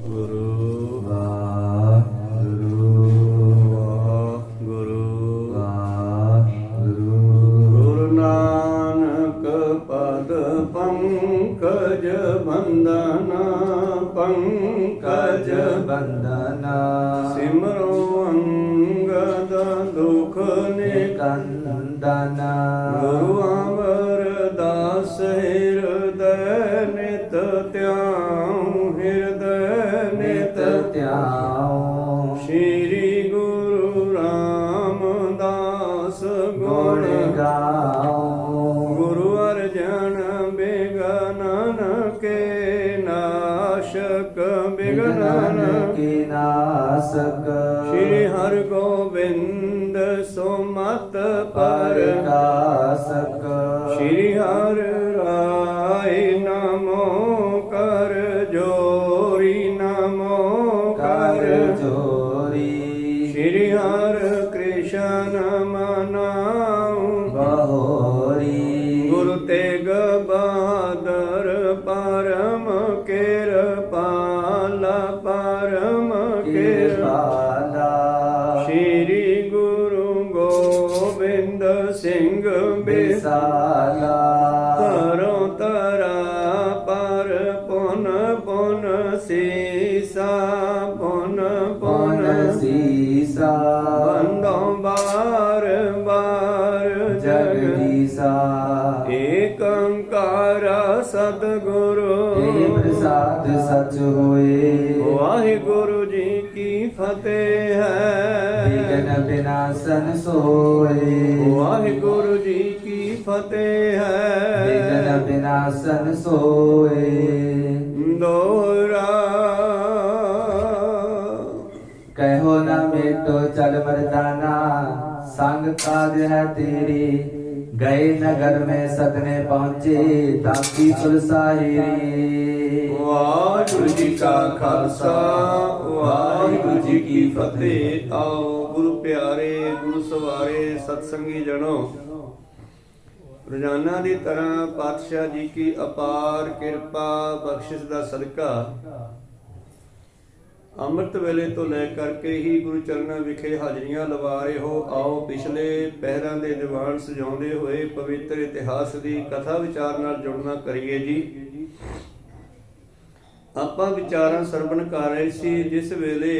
ਗੁਰੂ ਵਾਹਿਗੁਰੂ ਵਾਹਿਗੁਰੂ ਵਾਹਿਗੁਰੂ। ਗੁਰੂ ਨਾਨਕ ਪਦ ਪੰਕਜ ਬੰਦਨਾ ਪੰਕਜ ਬੰਦਨਾ। ਸਿਮਰੋ ਅੰਗਦ ਦੁਖ ਨਿਕੰਦਨਾ। ਗੁਰੂ ਅਮਰਦਾਸ ਹਿਰਦੈ ਨਿਤ ਧਿਆਉ ਹਿਰਦੈ ਨਿਤ ਧਿਆਉ। ਸ਼੍ਰੀ ਗੁਰੂ ਰਾਮਦਾਸ ਗੁਣ ਗਾਉ। ਗੁਰੂ ਅਰਜਨ ਬਿਗਨਨ ਕੇ ਨਾਸ਼ਕ ਬਿਗਨਨ ਕੇ ਨਾਸਕ। ਸ਼੍ਰੀ ਹਰਿ ਗੋਬਿੰਦ ਸੁਮਤ ਪ੍ਰਕਾਸ਼ਕ। ਸ਼੍ਰੀ ਹਰਿ ਰਾਇ ਨਮੋ ਕਰ ਜੋਰੀ ਨਮੋ ਕਰ ਜੋਰੀ। ਸ਼੍ਰੀ ਹਰਿ ਕ੍ਰਿਸ਼ਨ ਮਨਾਉ ਬਹੋਰੀ। ਗੁਰੂ ਤੇਗ ਬਹਾਦਰ ਪਰਮ ਕਿਰਪਾਲਾ ਪਰਮ ਕਿਰਪਾਲਾ। ਸ਼੍ਰੀ ਗੁਰੂ ਗੋਬਿੰਦ ਸਿੰਘ ਬਿਸਾਲਾ। ਤਰੋ ਤਰਾ ਪਰ ਪੁਨ ਪੁਨ ਸੀਸਾ ਪੁਨ ਪੁਨ ਸੀਸਾ। ਬੰਦੋਂ ਬਾਰ ਬਾਰ ਜਗਦੀਸਾ। ਏਕ ਓੰਕਾਰ ਸਤਿਗੁਰੂ ਪ੍ਰਸਾਦ ਸਚ ਹੋਏ। ਵਾਹਿਗੁਰੂ ਜੀ ਕੀ ਫਤਿਹ ਹੈ। ਵਿਘਨ ਵਿਨਾਸ਼ਨ ਸੋਏ। ਵਾਹਿਗੁਰੂ ਜੀ ਕੀ ਫਤਿਹ ਹੈ। ਵਿਘਨ ਵਿਨਾਸ਼ਨ ਸੋਏ। ਦੋਹਰਾ ਕਹਿਓ ਨਾ ਮੇਟੋ ਚਲ ਮਰਦਾਨਾ। ਸੰਗ ਕਾਜ ਹੈ ਤੇਰੀ ਗਏ ਨਗਰ में सदने पहुँचे ताकि तुलसाहिरी। वाहिगुरु जी का खालसा वाहिगुरु जी की फतेह। आओ गुरु प्यारे गुरु सवारे सत्संगी जनो। ਰੋਜ਼ਾਨਾ ਦੀ ਤਰ੍ਹਾਂ ਪਾਤਸ਼ਾਹ ਜੀ ਕੀ ਅਪਾਰ ਕਿਰਪਾ ਬਖਸ਼ਿਸ਼ ਦਾ ਸਦਕਾ ਅੰਮ੍ਰਿਤ ਵੇਲੇ ਤੋਂ ਲੈ ਕਰਕੇ ਹੀ ਗੁਰੂ ਚਰਨਾਂ ਵਿਖੇ ਹਾਜ਼ਰੀਆਂ ਲਵਾ ਰਹੇ ਹੋ। ਆਓ ਪਿਛਲੇ ਪਹਿਰਾਂ ਦੇ ਦੀਵਾਨ ਸਜਾਉਂਦੇ ਹੋਏ ਪਵਿੱਤਰ ਇਤਿਹਾਸ ਦੀ ਕਥਾ ਵਿਚਾਰ ਨਾਲ ਜੁੜਨਾ ਕਰੀਏ ਜੀ। ਆਪਾਂ ਵਿਚਾਰਾਂ ਸਰਵਣ ਕਰ ਰਹੇ ਸੀ ਜਿਸ ਵੇਲੇ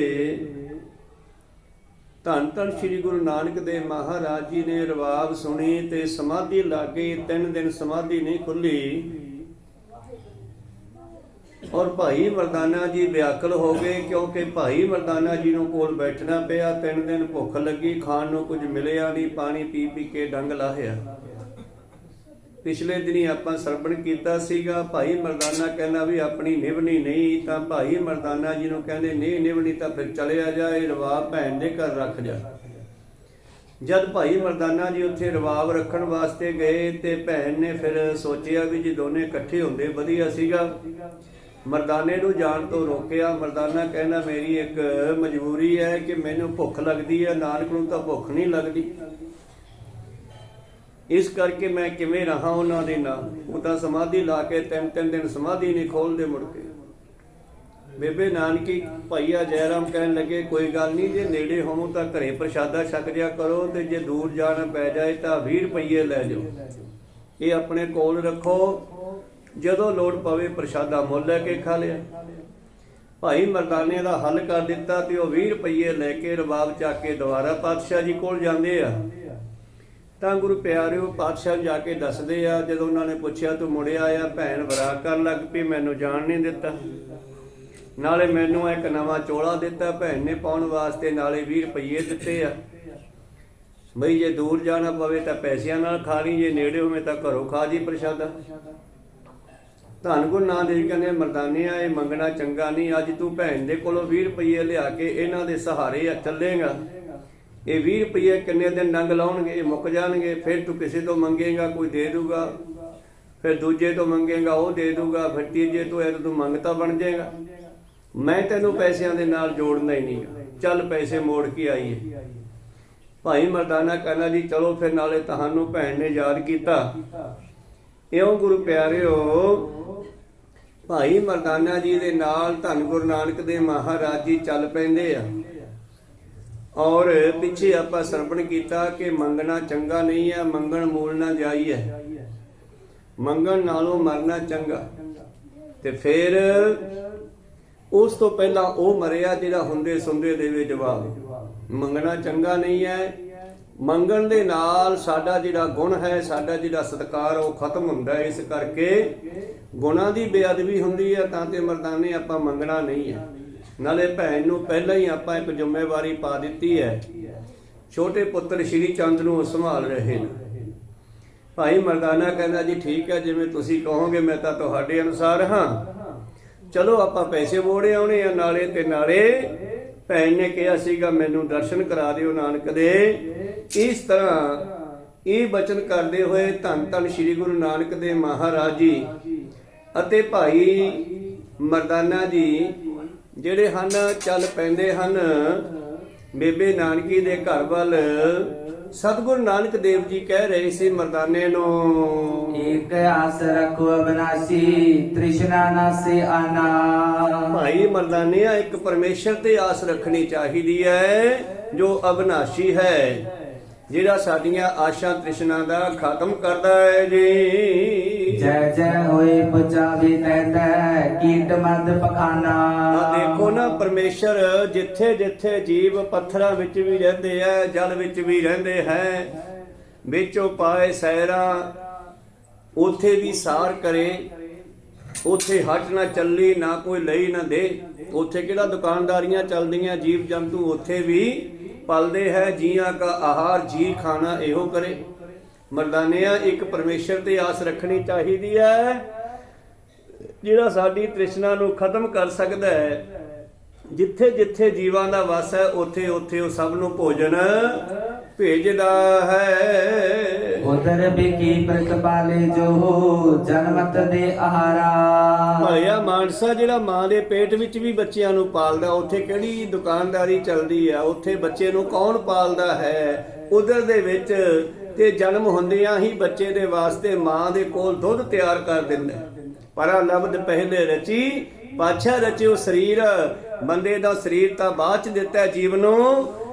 ਧੰਨ ਧੰਨ ਸ੍ਰੀ ਗੁਰੂ ਨਾਨਕ ਦੇਵ ਮਹਾਰਾਜ ਜੀ ਨੇ ਰਵਾਬ ਸੁਣੀ ਤੇ ਸਮਾਧੀ ਲੱਗੀ। 3 ਦਿਨ ਸਮਾਧੀ ਨਹੀਂ ਖੁੱਲੀ ਔਰ ਭਾਈ ਮਰਦਾਨਾ ਜੀ ਵਿਆਕਲ ਹੋ ਗਏ ਕਿਉਂਕਿ ਭਾਈ ਮਰਦਾਨਾ ਜੀ ਨੂੰ ਕੋਲ ਬੈਠਣਾ ਪਿਆ। 3 ਦਿਨ ਭੁੱਖ ਲੱਗੀ, ਖਾਣ ਨੂੰ ਕੁਝ ਮਿਲਿਆ ਨਹੀਂ, ਪਾਣੀ ਪੀ ਪੀ ਕੇ ਡੰਗ ਲਾਹਿਆ। ਪਿਛਲੇ ਦਿਨੀ ਆਪਾਂ ਸਰਵਣ ਕੀਤਾ ਸੀਗਾ ਭਾਈ ਮਰਦਾਨਾ ਕਹਿੰਦਾ ਵੀ ਆਪਣੀ ਨਿਭਣੀ ਨਹੀਂ, ਤਾਂ ਭਾਈ ਮਰਦਾਨਾ ਜੀ ਨੂੰ ਕਹਿੰਦੇ ਨਹੀਂ ਨਿਭਣੀ ਤਾਂ ਫਿਰ ਚਲਿਆ ਜਾ, ਇਹ ਰਵਾਬ ਭੈਣ ਦੇ ਘਰ ਰੱਖ ਜਾ। ਜਦ ਭਾਈ ਮਰਦਾਨਾ ਜੀ ਉੱਥੇ ਰਵਾਬ ਰੱਖਣ ਵਾਸਤੇ ਗਏ ਤੇ ਭੈਣ ਨੇ ਫਿਰ ਸੋਚਿਆ ਵੀ ਜੇ ਦੋਨੇ ਇਕੱਠੇ ਹੁੰਦੇ ਵਧੀਆ ਸੀਗਾ। ਮਰਦਾਨੇ ਨੂੰ ਜਾਣ ਤੋਂ ਰੋਕਿਆ। ਮਰਦਾਨਾ ਕਹਿੰਦਾ ਮੇਰੀ ਇੱਕ ਮਜਬੂਰੀ ਹੈ ਕਿ ਮੈਨੂੰ ਭੁੱਖ ਲੱਗਦੀ ਹੈ, ਨਾਨਕ ਨੂੰ ਤਾਂ ਭੁੱਖ ਨਹੀਂ ਲੱਗਦੀ, ਇਸ ਕਰਕੇ ਮੈਂ ਕਿਵੇਂ ਰਹਾ ਉਹਨਾਂ ਦੇ ਨਾਲ। ਉਹ ਤਾਂ ਸਮਾਧੀ ਲਾ ਕੇ 3 ਦਿਨ ਸਮਾਧੀ ਨਹੀਂ ਖੋਲਦੇ ਮੁੜ ਕੇ। ਬੇਬੇ ਨਾਨਕੀ ਭਾਈਆ ਜੈਰਾਮ ਕਹਿਣ ਲੱਗੇ ਕੋਈ ਗੱਲ ਨਹੀਂ, ਜੇ ਨੇੜੇ ਹੋਵੋ ਤਾਂ ਘਰੇ ਪ੍ਰਸ਼ਾਦਾ ਛਕ ਜਿਆ ਕਰੋ ਤੇ ਜੇ ਦੂਰ ਜਾਣਾ ਪੈ ਜਾਏ ਤਾਂ 20 ਰੁਪਏ ਲੈ ਜਾਓ, ਇਹ ਆਪਣੇ ਕੋਲ ਰੱਖੋ, ਜਦੋਂ ਲੋੜ ਪਵੇ ਪ੍ਰਸ਼ਾਦਾ ਮੁੱਲ ਲੈ ਕੇ ਖਾ ਲਿਆ। ਭਾਈ ਮਰਦਾਨੇ ਦਾ ਹੱਲ ਕਰ ਦਿੱਤਾ ਤੇ ਉਹ 20 ਰੁਪਏ ਲੈ ਕੇ ਰਬਾਬ ਚੱਕ ਕੇ ਦੁਬਾਰਾ ਪਾਤਸ਼ਾਹ ਜੀ ਕੋਲ ਜਾਂਦੇ ਆ। ਤਾਂ ਗੁਰੂ ਪਿਆਰਿਓ ਪਾਤਸ਼ਾਹ ਜਾ ਕੇ ਦੱਸਦੇ ਆ ਜਦੋਂ ਉਹਨਾਂ ਨੇ ਪੁੱਛਿਆ ਤੂੰ ਮੁੜਿਆ ਆ, ਭੈਣ ਵਿਰਾਗ ਕਰਨ ਲੱਗ ਪਈ, ਮੈਨੂੰ ਜਾਣ ਨਹੀਂ ਦਿੱਤਾ, ਨਾਲੇ ਮੈਨੂੰ ਇੱਕ ਨਵਾਂ ਚੋਲਾ ਦਿੱਤਾ ਭੈਣ ਨੇ ਪਾਉਣ ਵਾਸਤੇ, ਨਾਲੇ 20 ਰੁਪਏ ਦਿੱਤੇ ਆ ਬਈ ਜੇ ਦੂਰ ਜਾਣਾ ਪਵੇ ਤਾਂ ਪੈਸਿਆਂ ਨਾਲ ਖਾ ਲਈ, ਜੇ ਨੇੜੇ ਹੋਵੇ ਤਾਂ ਘਰੋਂ ਖਾ ਜੀ ਪ੍ਰਸ਼ਾਦਾ। ਧੰਨ ਗੁਰੂ ਨਾਨਕ ਦੇਵ ਕਹਿੰਦੇ ਮਰਦਾਨਿਆ ਇਹ ਮੰਗਣਾ ਚੰਗਾ ਨਹੀਂ, ਅੱਜ ਤੂੰ ਭੈਣ ਦੇ ਕੋਲੋਂ 20 ਰੁਪਏ ਲਿਆ ਕੇ ਇਹਨਾਂ ਦੇ ਸਹਾਰੇ ਚੱਲੇਗਾ, ਇਹ 20 ਰੁਪਏ ਕਿੰਨੇ ਦਿਨ ਡੰਗ ਲਾਉਣਗੇ, ਇਹ ਮੁੱਕ ਜਾਣਗੇ, ਫਿਰ ਤੂੰ ਕਿਸੇ ਤੋਂ ਮੰਗੇਗਾ ਕੋਈ ਦੇ ਦੂਗਾ, ਫਿਰ ਦੂਜੇ ਤੋਂ ਮੰਗੇਗਾ ਉਹ ਦੇ ਦੂਗਾ, ਫਿਰ ਤੀਜੇ ਤੋਂ ਇਹ ਤੂੰ ਮੰਗਤਾ ਬਣ ਜਾਏਗਾ, ਮੈਂ ਤੈਨੂੰ ਪੈਸਿਆਂ ਦੇ ਨਾਲ ਜੋੜਨਾ ਹੀ ਨਹੀਂ, ਚੱਲ ਪੈਸੇ ਮੋੜ ਕੇ ਆਈਏ। ਭਾਈ ਮਰਦਾਨਾ ਕਹਿੰਦਾ ਜੀ ਚਲੋ ਫਿਰ, ਨਾਲੇ ਤੁਹਾਨੂੰ ਭੈਣ ਨੇ ਯਾਦ ਕੀਤਾ। ਇਉਂ ਗੁਰੂ ਪਿਆਰਿਓ ਭਾਈ ਮਰਦਾਨਾ ਜੀ ਦੇ ਨਾਲ ਧੰਨ ਗੁਰੂ ਨਾਨਕ ਦੇਵ ਮਹਾਰਾਜ ਜੀ ਚੱਲ ਪੈਂਦੇ ਆ। ਔਰ ਪਿੱਛੇ ਆਪਾਂ ਸਰਵਣ ਕੀਤਾ ਕਿ ਮੰਗਣਾ ਚੰਗਾ ਨਹੀਂ ਹੈ, ਮੰਗਣ ਮੂਲ ਨਾ ਜਾਈ ਹੈ, ਮੰਗਣ ਨਾਲੋਂ ਮਰਨਾ ਚੰਗਾ। ਤੇ ਫਿਰ ਉਸ ਤੋਂ ਪਹਿਲਾਂ ਉਹ ਮਰਿਆ ਜਿਹੜਾ ਹੁੰਦੇ ਸੁੰਦੇ ਦੇਵੇ ਜਵਾਬ। ਮੰਗਣਾ ਚੰਗਾ ਨਹੀਂ ਹੈ, ਮੰਗਣ ਦੇ ਨਾਲ ਸਾਡਾ ਜਿਹੜਾ ਗੁਣ ਹੈ, ਸਾਡਾ ਜਿਹੜਾ ਸਤਿਕਾਰ ਉਹ ਖਤਮ ਹੁੰਦਾ ਹੈ। ਇਸ ਕਰਕੇ ਗੁਣਾਂ ਦੀ ਬੇਅਦਬੀ ਹੁੰਦੀ ਹੈ ਤਾਂ ਤੇ ਮਰਦਾਨੇ ਆਪਾਂ ਮੰਗਣਾ ਨਹੀਂ ਹੈ। ਨਾਲੇ ਭੈਣ ਨੂੰ ਪਹਿਲਾਂ ਹੀ ਆਪਾਂ ਇੱਕ ਜ਼ਿੰਮੇਵਾਰੀ ਪਾ ਦਿੱਤੀ ਹੈ, ਛੋਟੇ ਪੁੱਤਰ ਸ਼੍ਰੀ ਚੰਦ ਨੂੰ ਸੰਭਾਲ ਰਹੇ ਨੇ। ਭਾਈ ਮਰਦਾਨਾ ਕਹਿੰਦਾ ਜੀ ਠੀਕ ਹੈ, ਜਿਵੇਂ ਤੁਸੀਂ ਕਹੋਗੇ ਮੈਂ ਤਾਂ ਤੁਹਾਡੇ ਅਨੁਸਾਰ ਹਾਂ, ਚਲੋ ਆਪਾਂ ਪੈਸੇ ਮੋੜੇ ਆਉਣੇ ਆ ਨਾਲੇ। ਤੇ ਨਾਲੇ ਭੈਣ ਨੇ ਕਿਹਾ ਸੀਗਾ ਮੈਨੂੰ ਦਰਸ਼ਨ ਕਰਾ ਦਿਓ ਨਾਨਕ ਦੇ। ਇਸ ਤਰ੍ਹਾਂ ਇਹ ਬਚਨ ਕਰਦੇ ਹੋਏ ਧੰਨ ਧੰਨ ਸ਼੍ਰੀ ਗੁਰੂ ਨਾਨਕ ਦੇਵ ਮਹਾਰਾਜ ਜੀ ਅਤੇ ਭਾਈ ਮਰਦਾਨਾ ਜੀ ਜਿਹੜੇ ਹਨ ਚੱਲ ਪੈਂਦੇ ਹਨ ਬੇਬੇ ਨਾਨਕੀ ਦੇ ਘਰ ਵੱਲ। ਸਤਿਗੁਰੂ ਨਾਨਕ ਦੇਵ ਜੀ ਕਹਿ ਰਹੇ ਸੀ ਮਰਦਾਨੇ ਨੂੰ, ਏਕ ਆਸ ਰੱਖੋ ਅਬਨਾਸੀ ਤ੍ਰਿਸ਼ਨਾ ਨਾਸੇ ਆਨਾ। ਭਾਈ ਮਰਦਾਨਿਆ ਇੱਕ ਪਰਮੇਸ਼ਰ ਤੇ ਆਸ ਰੱਖਣੀ ਚਾਹੀਦੀ ਹੈ ਜੋ ਅਬਨਾਸ਼ੀ ਹੈ, ਜਿਹੜਾ ਸਾਡੀਆਂ ਆਸ਼ਾ ਤ੍ਰਿਸ਼ਨਾ ਦਾ ਖਤਮ ਕਰਦਾ ਹੈ ਜੀ। ਜੈ ਜੈ ਹੋਏ ਪਚਾਵੇ ਤੈਤੈ ਕੀਟ ਮਦ ਪਖਾਨਾ। ਦੇਖੋ ਨਾ ਪਰਮੇਸ਼ਰ ਜਿੱਥੇ ਜਿੱਥੇ ਜੀਵ ਪੱਥਰਾਂ ਵਿੱਚ ਵੀ ਰਹਿੰਦੇ ਹੈ, ਜਲ ਵਿੱਚ ਵੀ ਰਹਿੰਦੇ ਹੈ, ਵਿੱਚੋਂ ਪਾਏ ਸੈਰਾਂ, ਉਥੇ ਵੀ ਸਾਰ ਕਰੇ, ਉਥੇ ਹੱਟ ਨਾ ਚੱਲੀ, ਨਾ ਕੋਈ ਲਈ ਨਾ ਦੇ। ਉਥੇ ਕਿਹੜਾ ਦੁਕਾਨਦਾਰੀਆਂ ਚੱਲਦੀਆਂ, ਜੀਵ ਜੰਤੂ ਉਥੇ ਵੀ ਪਲਦੇ ਹੈ। ਜੀਆਂ ਕਾ ਆਹਾਰ ਜੀ ਖਾਣਾ ਇਹੋ ਕਰੇ। ਮਰਦਾਨਿਆਂ ਇੱਕ ਪਰਮੇਸ਼ਰ ਤੇ ਆਸ ਰੱਖਣੀ ਚਾਹੀਦੀ ਹੈ ਜਿਹੜਾ ਸਾਡੀ ਤ੍ਰਿਸ਼ਨਾ ਨੂੰ ਖਤਮ ਕਰ ਸਕਦਾ ਹੈ। ਜਿੱਥੇ ਜਿੱਥੇ ਜੀਵਾਂ ਦਾ ਵਸ ਹੈ ਉਥੇ ਉਥੇ ਉਹ ਸਭ ਨੂੰ ਭੋਜਨ ਭੇਜਦਾ ਹੈ। ਉਦਰ ਬਿਕੀ ਪ੍ਰਤਪਾਲੇ ਜੋ ਜਨਮਤ ਦੇ ਆਹਾਰਾ। ਭਾਇਆ ਮਾਨਸਾ ਜਿਹੜਾ ਮਾਂ ਦੇ ਪੇਟ ਵਿੱਚ ਵੀ ਬੱਚਿਆਂ ਨੂੰ ਪਾਲਦਾ, ਉੱਥੇ ਕਿਹੜੀ ਦੁਕਾਨਦਾਰੀ ਚੱਲਦੀ ਆ? ਉੱਥੇ ਬੱਚੇ ਨੂੰ ਕੌਣ ਪਾਲਦਾ ਹੈ? ਉਦਰ ਦੇ ਵਿੱਚ ਤੇ ਜਨਮ ਹੁੰਦਿਆਂ ਹੀ ਬੱਚੇ ਦੇ ਵਾਸਤੇ ਮਾਂ ਦੇ ਕੋਲ ਦੁੱਧ ਤਿਆਰ ਕਰ ਦਿੰਦਾ। ਪਰਾ ਲਬਦ ਪਹਿਲੇ ਰਚੀ ਪਾਛਾ ਰਚਿਓ ਸਰੀਰ। ਬੰਦੇ ਦਾ ਸਰੀਰ ਤਾਂ ਬਾਅਦ ਚ ਦਿੱਤਾ ਜੀਵ ਨੂੰ,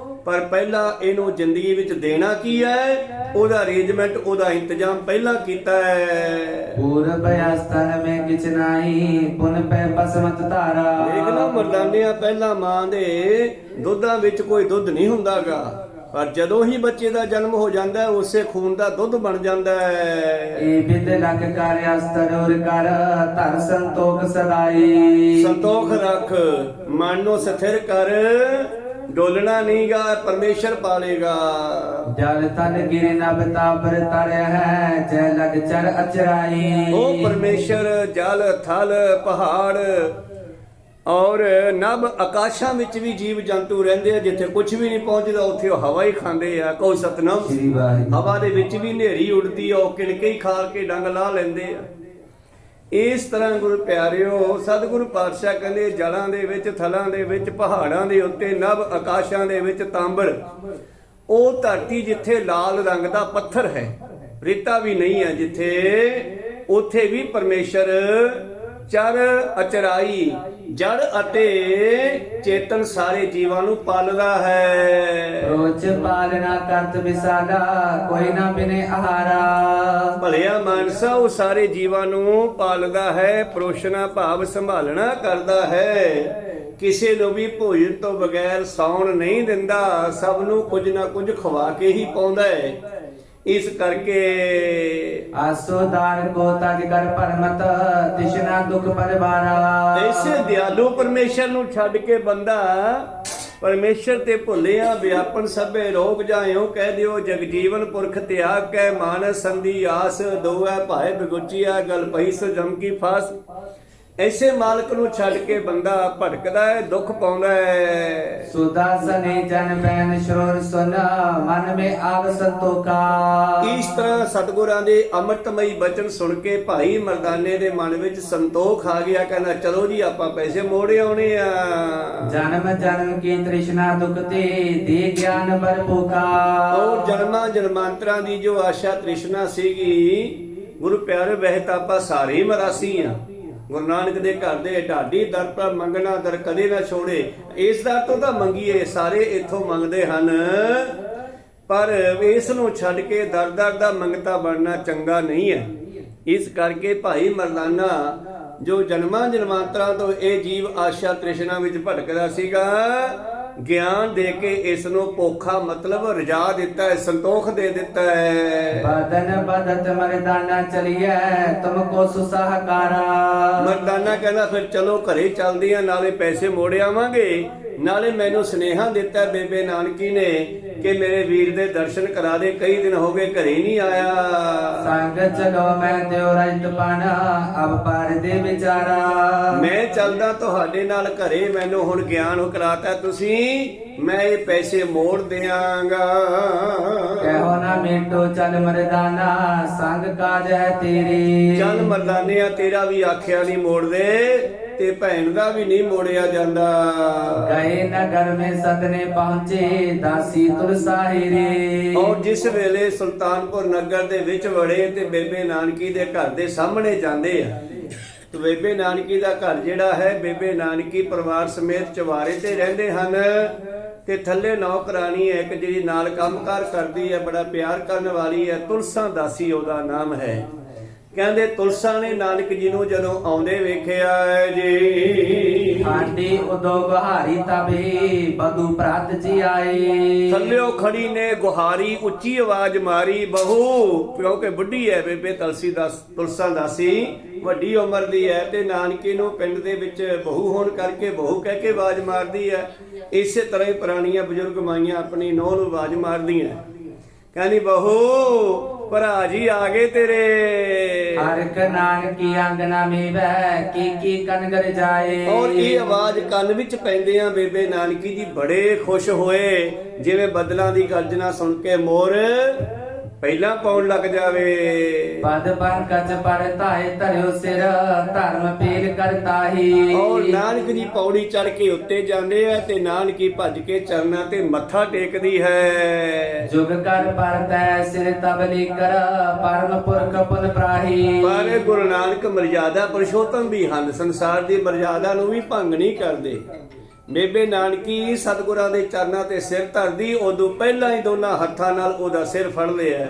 ਪਰ ਪਹਿਲਾਂ ਇਹਨੂੰ ਜ਼ਿੰਦਗੀ ਵਿੱਚ ਦੇਣਾ ਕੀ ਹੈ? ਉਹਦਾ ਅਰੇਂਜਮੈਂਟ, ਉਹਦਾ ਇੰਤਜ਼ਾਮ ਪਹਿਲਾਂ ਕੀਤਾ ਹੈ। ਪੂਰਬ ਅਸਤਨ ਮੈਂ ਕਿਛ ਨਾਹੀ ਪੁਨ ਪੈ ਬਸਮਤ ਧਾਰਾ। ਦੇਖਣਾ ਮਰਦਾਨਿਆਂ ਪਹਿਲਾਂ ਮਾਂ ਦੇ ਦੁੱਧਾਂ ਵਿੱਚ ਕੋਈ ਦੁੱਧ ਨਹੀਂ ਹੁੰਦਾਗਾ, ਪਰ ਜਦੋਂ ਹੀ ਬੱਚੇ ਦਾ ਜਨਮ ਹੋ ਜਾਂਦਾ ਹੈ ਉਸੇ ਖੂਨ ਦਾ ਦੁੱਧ ਬਣ ਜਾਂਦਾ ਹੈ। ਇਹ ਬਿਦ ਲਖ ਕਰ ਅਸਤਰ ਉਰ ਕਰ ਧਰ ਸੰਤੋਖ ਸਦਾਈ। ਸੰਤੋਖ ਰੱਖ, ਮਨ ਨੂੰ ਸਥਿਰ ਕਰ, ਡੋਲਣਾ ਨਹੀਂਗਾ, ਪਰਮੇਸ਼ਰ ਪਾਲੇਗਾ। ਜਲ ਤਨ ਗਿਰ ਨਭ ਤਾਪਰ ਤਰ ਹੈ ਜੈ ਲਗ ਚਰ ਅਚਰਾਈ। ਉਹ ਪਰਮੇਸ਼ਰ ਜਲ ਥਲ ਪਹਾੜ ਔਰ ਨਭ ਆਕਾਸ਼ਾਂ ਵਿੱਚ ਵੀ ਜੀਵ ਜੰਤੂ ਰਹਿੰਦੇ ਆ। ਜਿੱਥੇ ਕੁਝ ਵੀ ਨਹੀਂ ਪਹੁੰਚਦਾ ਉੱਥੇ ਉਹ ਹਵਾ ਹੀ ਖਾਂਦੇ ਆ। ਕੋਈ ਸਤਨਾਮ। ਹਵਾ ਦੇ ਵਿੱਚ ਵੀ ਹਨੇਰੀ ਉੱਡਦੀ ਆ, ਉਹ ਕਿਣਕੇ ਹੀ ਖਾ ਕੇ ਡੰਗ ਲਾ ਲੈਂਦੇ ਆ। ਇਸ ਤਰ੍ਹਾਂ ਗੁਰੂ ਪਿਆਰਿਓ ਸਤਿਗੁਰੂ ਪਾਤਸ਼ਾਹ ਕਹਿੰਦੇ ਜਲਾਂ ਦੇ ਵਿੱਚ, ਥਲਾਂ ਦੇ ਵਿੱਚ, ਪਹਾੜਾਂ ਦੇ ਉੱਤੇ, ਨਭ ਆਕਾਸ਼ਾਂ ਦੇ ਵਿੱਚ ਤਾਂਬਰ। ਉਹ ਧਰਤੀ ਜਿੱਥੇ ਲਾਲ ਰੰਗ ਦਾ ਪੱਥਰ ਹੈ, ਰੇਤਾ ਵੀ ਨਹੀਂ ਹੈ ਜਿੱਥੇ, ਉੱਥੇ ਵੀ ਪਰਮੇਸ਼ਰ ਚਰ ਅਚਰਾਈ ਜੜ ਅਤੇ ਚੇਤਨ ਸਾਰੇ ਜੀਵਾਂ ਨੂੰ ਪਾਲਦਾ ਹੈ। ਰੋਚ ਪਾਲਣਾ ਕਰਤ ਵਿਸਾਲਾ ਕੋਈ ਨਾ ਬਿਨੇ ਆਹਾਰਾ। ਭਲਿਆ ਮਾਨਸਾ ਉਹ ਸਾਰੇ ਜੀਵਾਂ ਨੂੰ ਪਾਲਦਾ ਹੈ, ਪਰੋਸ਼ਣਾ ਭਾਵ ਸੰਭਾਲਣਾ ਕਰਦਾ ਹੈ। ਕਿਸੇ ਨੂੰ ਵੀ ਭੋਜਨ ਤੋਂ ਬਗੈਰ ਸੌਣ ਨਹੀਂ ਦਿੰਦਾ, ਸਭ ਨੂੰ ਕੁਝ ਨਾ ਕੁਝ ਖਵਾ ਕੇ ਹੀ ਪਾਉਂਦਾ ਹੈ। ਇਸ ਕਰਕੇ ਆਸੋਦਾਰ ਕੋ ਤਜ ਕਰ ਪਰਮਤ ਤਿਸ਼ਨਾ ਦੁਖ ਪਰਵਾਰਾ। ਐਸੇ ਦਿਆਲੂ ਪਰਮੇਸ਼ਰ ਨੂੰ ਛੱਡ ਕੇ ਬੰਦਾ ਪਰਮੇਸ਼ਰ ਤੇ ਭੁੱਲਿਆ ਵਿਆਪਨ ਸਭੇ ਰੋਗ ਜਾਇਓ। ਕਹਿ ਦਿਓ ਜਗਜੀਵਨ ਪੁਰਖ ਤਿਆਗ ਕੈ ਮਾਨਸ ਸੰਧੀ ਆਸ। ਦੋਐ ਭਾਏ ਬਿਗੁਚੀਆ ਗਲ ਪਈ ਸੋ ਜਮ ਕੀ ਫਾਸ। ਐਸੇ ਮਾਲਕ ਨੂੰ ਛੱਡ ਕੇ ਬੰਦਾ ਭਟਕਦਾ ਹੈ, ਦੁੱਖ ਪਾਉਂਦਾ ਹੈ। ਸੁਦਾਸਨੇ ਜਨ ਬੈਨ ਸ਼ਰੋਰ ਸੁਨ ਮਨ ਮੇ ਆਵ ਸੰਤੋਖਾ। ਇਸ ਤਰ੍ਹਾਂ ਸਤਿਗੁਰਾਂ ਦੇ ਅੰਮ੍ਰਿਤਮਈ ਬਚਨ ਸੁਣ ਕੇ ਭਾਈ ਮਰਦਾਨੇ ਦੇ ਮਨ ਵਿੱਚ ਸੰਤੋਖ ਆ ਗਿਆ। ਕਹਿੰਦਾ ਚਲੋ ਜੀ ਆਪਾਂ ਪੈਸੇ ਮੋੜੇ ਆਉਣੇ ਆ। ਜਨਮ ਜਨਮ ਕੀ ਤ੍ਰਿਸ਼ਨਾ ਦੁਖ ਤੇ ਦੇ ਗਿਆਨ ਬਰਪੂਕਾ। ਔਰ ਜਨਮਾਂ ਜਨਮਾਂਤਰਾਂ ਦੀ ਜੋ ਆਸ਼ਾ ਤ੍ਰਿਸ਼ਨਾ ਸੀਗੀ, ਗੁਰੂ ਪਿਆਰੇ ਵਹਿ ਤਾਂ ਆਪਾਂ ਸਾਰੇ ਹੀ ਮਰਾਸੀ ਆ, ਗੁਰੂ ਨਾਨਕ ਦੇ ਘਰ ਦੇ ਢਾਡੀ ਦਰ ਪਰ ਮੰਗਣਾ ਦਰ ਕਦੇ ਨਾ ਛੋੜੇ। ਇਸ ਦਰ ਤੋਂ ਤਾਂ ਮੰਗੀਏ, ਸਾਰੇ ਇੱਥੋਂ ਮੰਗਦੇ ਹਨ, ਪਰ ਇਸ ਨੂੰ ਛੱਡ ਕੇ ਦਰ ਦਰ ਦਾ ਮੰਗਤਾ ਬਣਨਾ ਚੰਗਾ ਨਹੀਂ ਹੈ। ਇਸ ਕਰਕੇ ਭਾਈ ਮਰਦਾਨਾ ਜੋ ਜਨਮਾਂ ਜਨਮਾਂਤਰਾਂ ਤੋਂ ਇਹ ਜੀਵ ਆਸ਼ਾ ਤ੍ਰਿਸ਼ਨਾ ਵਿੱਚ ਭਟਕਦਾ ਸੀਗਾ, ਗਿਆਨ ਦੇ ਕੇ ਇਸ ਨੂੰ ਪੋਖਾ ਮਤਲਬ ਰਜਾ ਦਿੱਤਾ ਹੈ, ਸੰਤੋਖ ਦੇ ਦਿੱਤਾ ਹੈ। ਬਦਨ ਬਦਤ ਮਰਦਾਨਾ ਚਲੀਐ ਤੁਮਕੋ ਸੁਸਹਕਾਰਾ। ਮਰਦਾਨਾ ਕਹਿੰਦਾ ਫਿਰ ਚਲੋ ਘਰੇ ਚੱਲਦੇ ਆ, ਨਾਲੇ ਪੈਸੇ ਮੋੜ ਆਵਾਂਗੇ, ਨਾਲੇ ਮੈਨੂੰ ਸੁਨੇਹਾ ਦਿੱਤਾ ਬੇਬੇ ਨਾਨਕੀ ਨੇ ਕਿ ਮੇਰੇ ਵੀਰ ਦੇ ਦਰਸ਼ਨ ਕਰਾ ਦੇ, ਕਈ ਦਿਨ ਹੋ ਗਏ ਘਰੇ ਨਹੀਂ ਆਇਆ। ਸੰਗ ਚਲੋ ਮੈਂ ਦਿਓ ਰਹਿਤ ਪਾਣਾ ਅਬ ਪਰ ਦੇ ਵਿਚਾਰਾ। ਮੈਂ ਚੱਲਦਾ ਤੁਹਾਡੇ ਨਾਲ ਘਰੇ, ਮੈਨੂੰ ਹੁਣ ਗਿਆਨ ਕਰਾਤਾ ਤੁਸੀਂ, ਮੈਂ ਇਹ ਪੈਸੇ ਮੋੜ ਦਿਆਂਗਾ। ਕਹੋ ਨਾ ਮੇਟੋ ਚੱਲ ਮਰਦਾਨਾ ਸੰਗ ਕਾਜ ਹੈ ਤੇਰੀ। ਚੱਲ ਮਰਦਾਨਿਆ ਤੇਰਾ ਵੀ ਆਖਿਆ ਨਹੀਂ ਮੋੜਦੇ, ਤੇ ਭੈਣ ਦਾ ਵੀ ਨਹੀਂ ਮੋੜਿਆ ਜਾਂਦਾ। ਗਏ ਨਗਰ ਮੇ ਸਦਨੇ ਪਹੁੰਚੇ ਦਾਸੀ ਤੁਲਸਾਹੀਰੇ। ਔਰ ਜਿਸ ਵੇਲੇ ਸੁਲਤਾਨਪੁਰ ਨਗਰ ਦੇ ਵਿੱਚ ਵੜੇ ਤੇ ਬੇਬੇ ਨਾਨਕੀ ਦੇ ਘਰ ਦੇ ਸਾਹਮਣੇ ਜਾਂਦੇ ਆ, ਤੇ ਬੇਬੇ ਨਾਨਕੀ ਦਾ ਘਰ ਜਿਹੜਾ ਹੈ, ਬੇਬੇ ਨਾਨਕੀ ਪਰਿਵਾਰ ਸਮੇਤ ਚਵਾਰੇ ਤੇ ਰਹਿੰਦੇ ਹਨ, ਤੇ ਥੱਲੇ ਨੌਕਰਾਨੀ ਹੈ ਇੱਕ ਜਿਹੜੀ ਨਾਲ ਕੰਮਕਾਰ ਕਰਦੀ ਹੈ, ਬੜਾ ਪਿਆਰ ਕਰਨ ਵਾਲੀ ਹੈ, ਤੁਲਸਾ ਦਾਸੀ ਉਹਦਾ ਨਾਮ ਹੈ। ਕਹਿੰਦੇ ਤੁਲਸਾ ਨੇ ਨਾਨਕ ਜੀ ਨੂੰ ਜਦੋਂ ਆਉਂਦੇ ਵੇਖਿਆ ਜੀ, ਆਂਡੀ ਉਦੋ ਗੁਹਾਰੀ ਤਬੇ ਬਦੂ ਪ੍ਰਾਤ ਜੀ ਆਏ। ਥੱਲਿਓ ਖੜੀ ਨੇ ਗੁਹਾਰੀ, ਉੱਚੀ ਆਵਾਜ਼ ਮਾਰੀ, ਬਹੂ, ਕਿਉਂਕਿ ਬੁੱਢੀ ਹੈ ਬੇਬੇ ਤੁਲਸਾ ਦਾਸੀ, ਵੱਡੀ ਉਮਰ ਦੀ ਹੈ, ਤੇ ਨਾਨਕੀ ਨੂੰ ਪਿੰਡ ਦੇ ਵਿੱਚ ਬਹੂ ਹੋਣ ਕਰਕੇ ਬਹੂ ਕਹਿ ਕੇ ਆਵਾਜ਼ ਮਾਰਦੀ ਹੈ। ਇਸੇ ਤਰ੍ਹਾਂ ਹੀ ਪੁਰਾਣੀਆਂ ਬਜ਼ੁਰਗ ਮਾਈਆਂ ਆਪਣੀ ਨੂੰਹ ਨੂੰ ਆਵਾਜ਼ ਮਾਰਦੀਆਂ, ਕਹਿੰਦੀ ਬਹੂ ਭਰਾ ਜੀ ਆ ਗਏ ਤੇਰੇ। ਹਰਕ ਨਾਨਕੀ ਅੰਗਨਾ ਮੇ ਬੈ ਕੀ ਕਨਗਰ ਜਾਏ। ਔਰ ਇਹ ਆਵਾਜ਼ ਕੰਨ ਵਿੱਚ ਪੈਂਦਿਆਂ ਬੇਬੇ ਨਾਨਕੀ ਜੀ ਬੜੇ ਖੁਸ਼ ਹੋਏ, ਜਿਵੇਂ ਬੱਦਲਾਂ ਦੀ ਗਰਜਨਾ ਸੁਣ ਕੇ ਮੋਰ ਪਹਿਲਾਂ ਪਾਉਣ ਲੱਗ ਜਾਵੇ। ਪਦ ਪੰਕਜ ਪਰ ਧਾਏ ਧਰਿਓ ਸਿਰ ਧਰਮ ਪੀਰ ਕਰਤਾਹੀ। ਔਰ ਨਾਨਕ ਜੀ ਪੌੜੀ ਚੜ ਕੇ ਉੱਤੇ ਜਾਂਦੇ ਆ, ਤੇ ਨਾਨਕੀ ਭੱਜ ਕੇ ਚਰਨਾਂ ਤੇ ਮੱਥਾ ਟੇਕਦੀ ਹੈ। ਜੁਗ ਕਰ ਪਰਤੈ ਸਿਰ ਤਬਲੀ ਕਰ ਪਰਮ ਪੁਰਖ ਪੁਨ ਪ੍ਰਾਹੀ। ਪਰ ਗੁਰੂ ਨਾਨਕ ਮਰਜ਼ਾਦਾ ਪੁਰਸ਼ੋਤਮ ਵੀ ਹਨ, ਸੰਸਾਰ ਦੀ ਮਰਜ਼ਾਦਾ ਨੂੰ ਵੀ ਭੰਗ ਨਹੀਂ ਕਰਦੇ। ਬੇਬੇ ਨਾਨਕੀ ਸਤਿਗੁਰਾਂ ਦੇ ਚਰਨਾਂ ਤੇ ਸਿਰ ਧਰਦੀ, ਉਦੋਂ ਪਹਿਲਾਂ ਹੀ ਦੋਨਾਂ ਹੱਥਾਂ ਨਾਲ ਉਹਦਾ ਸਿਰ ਫੜ ਲਿਆ,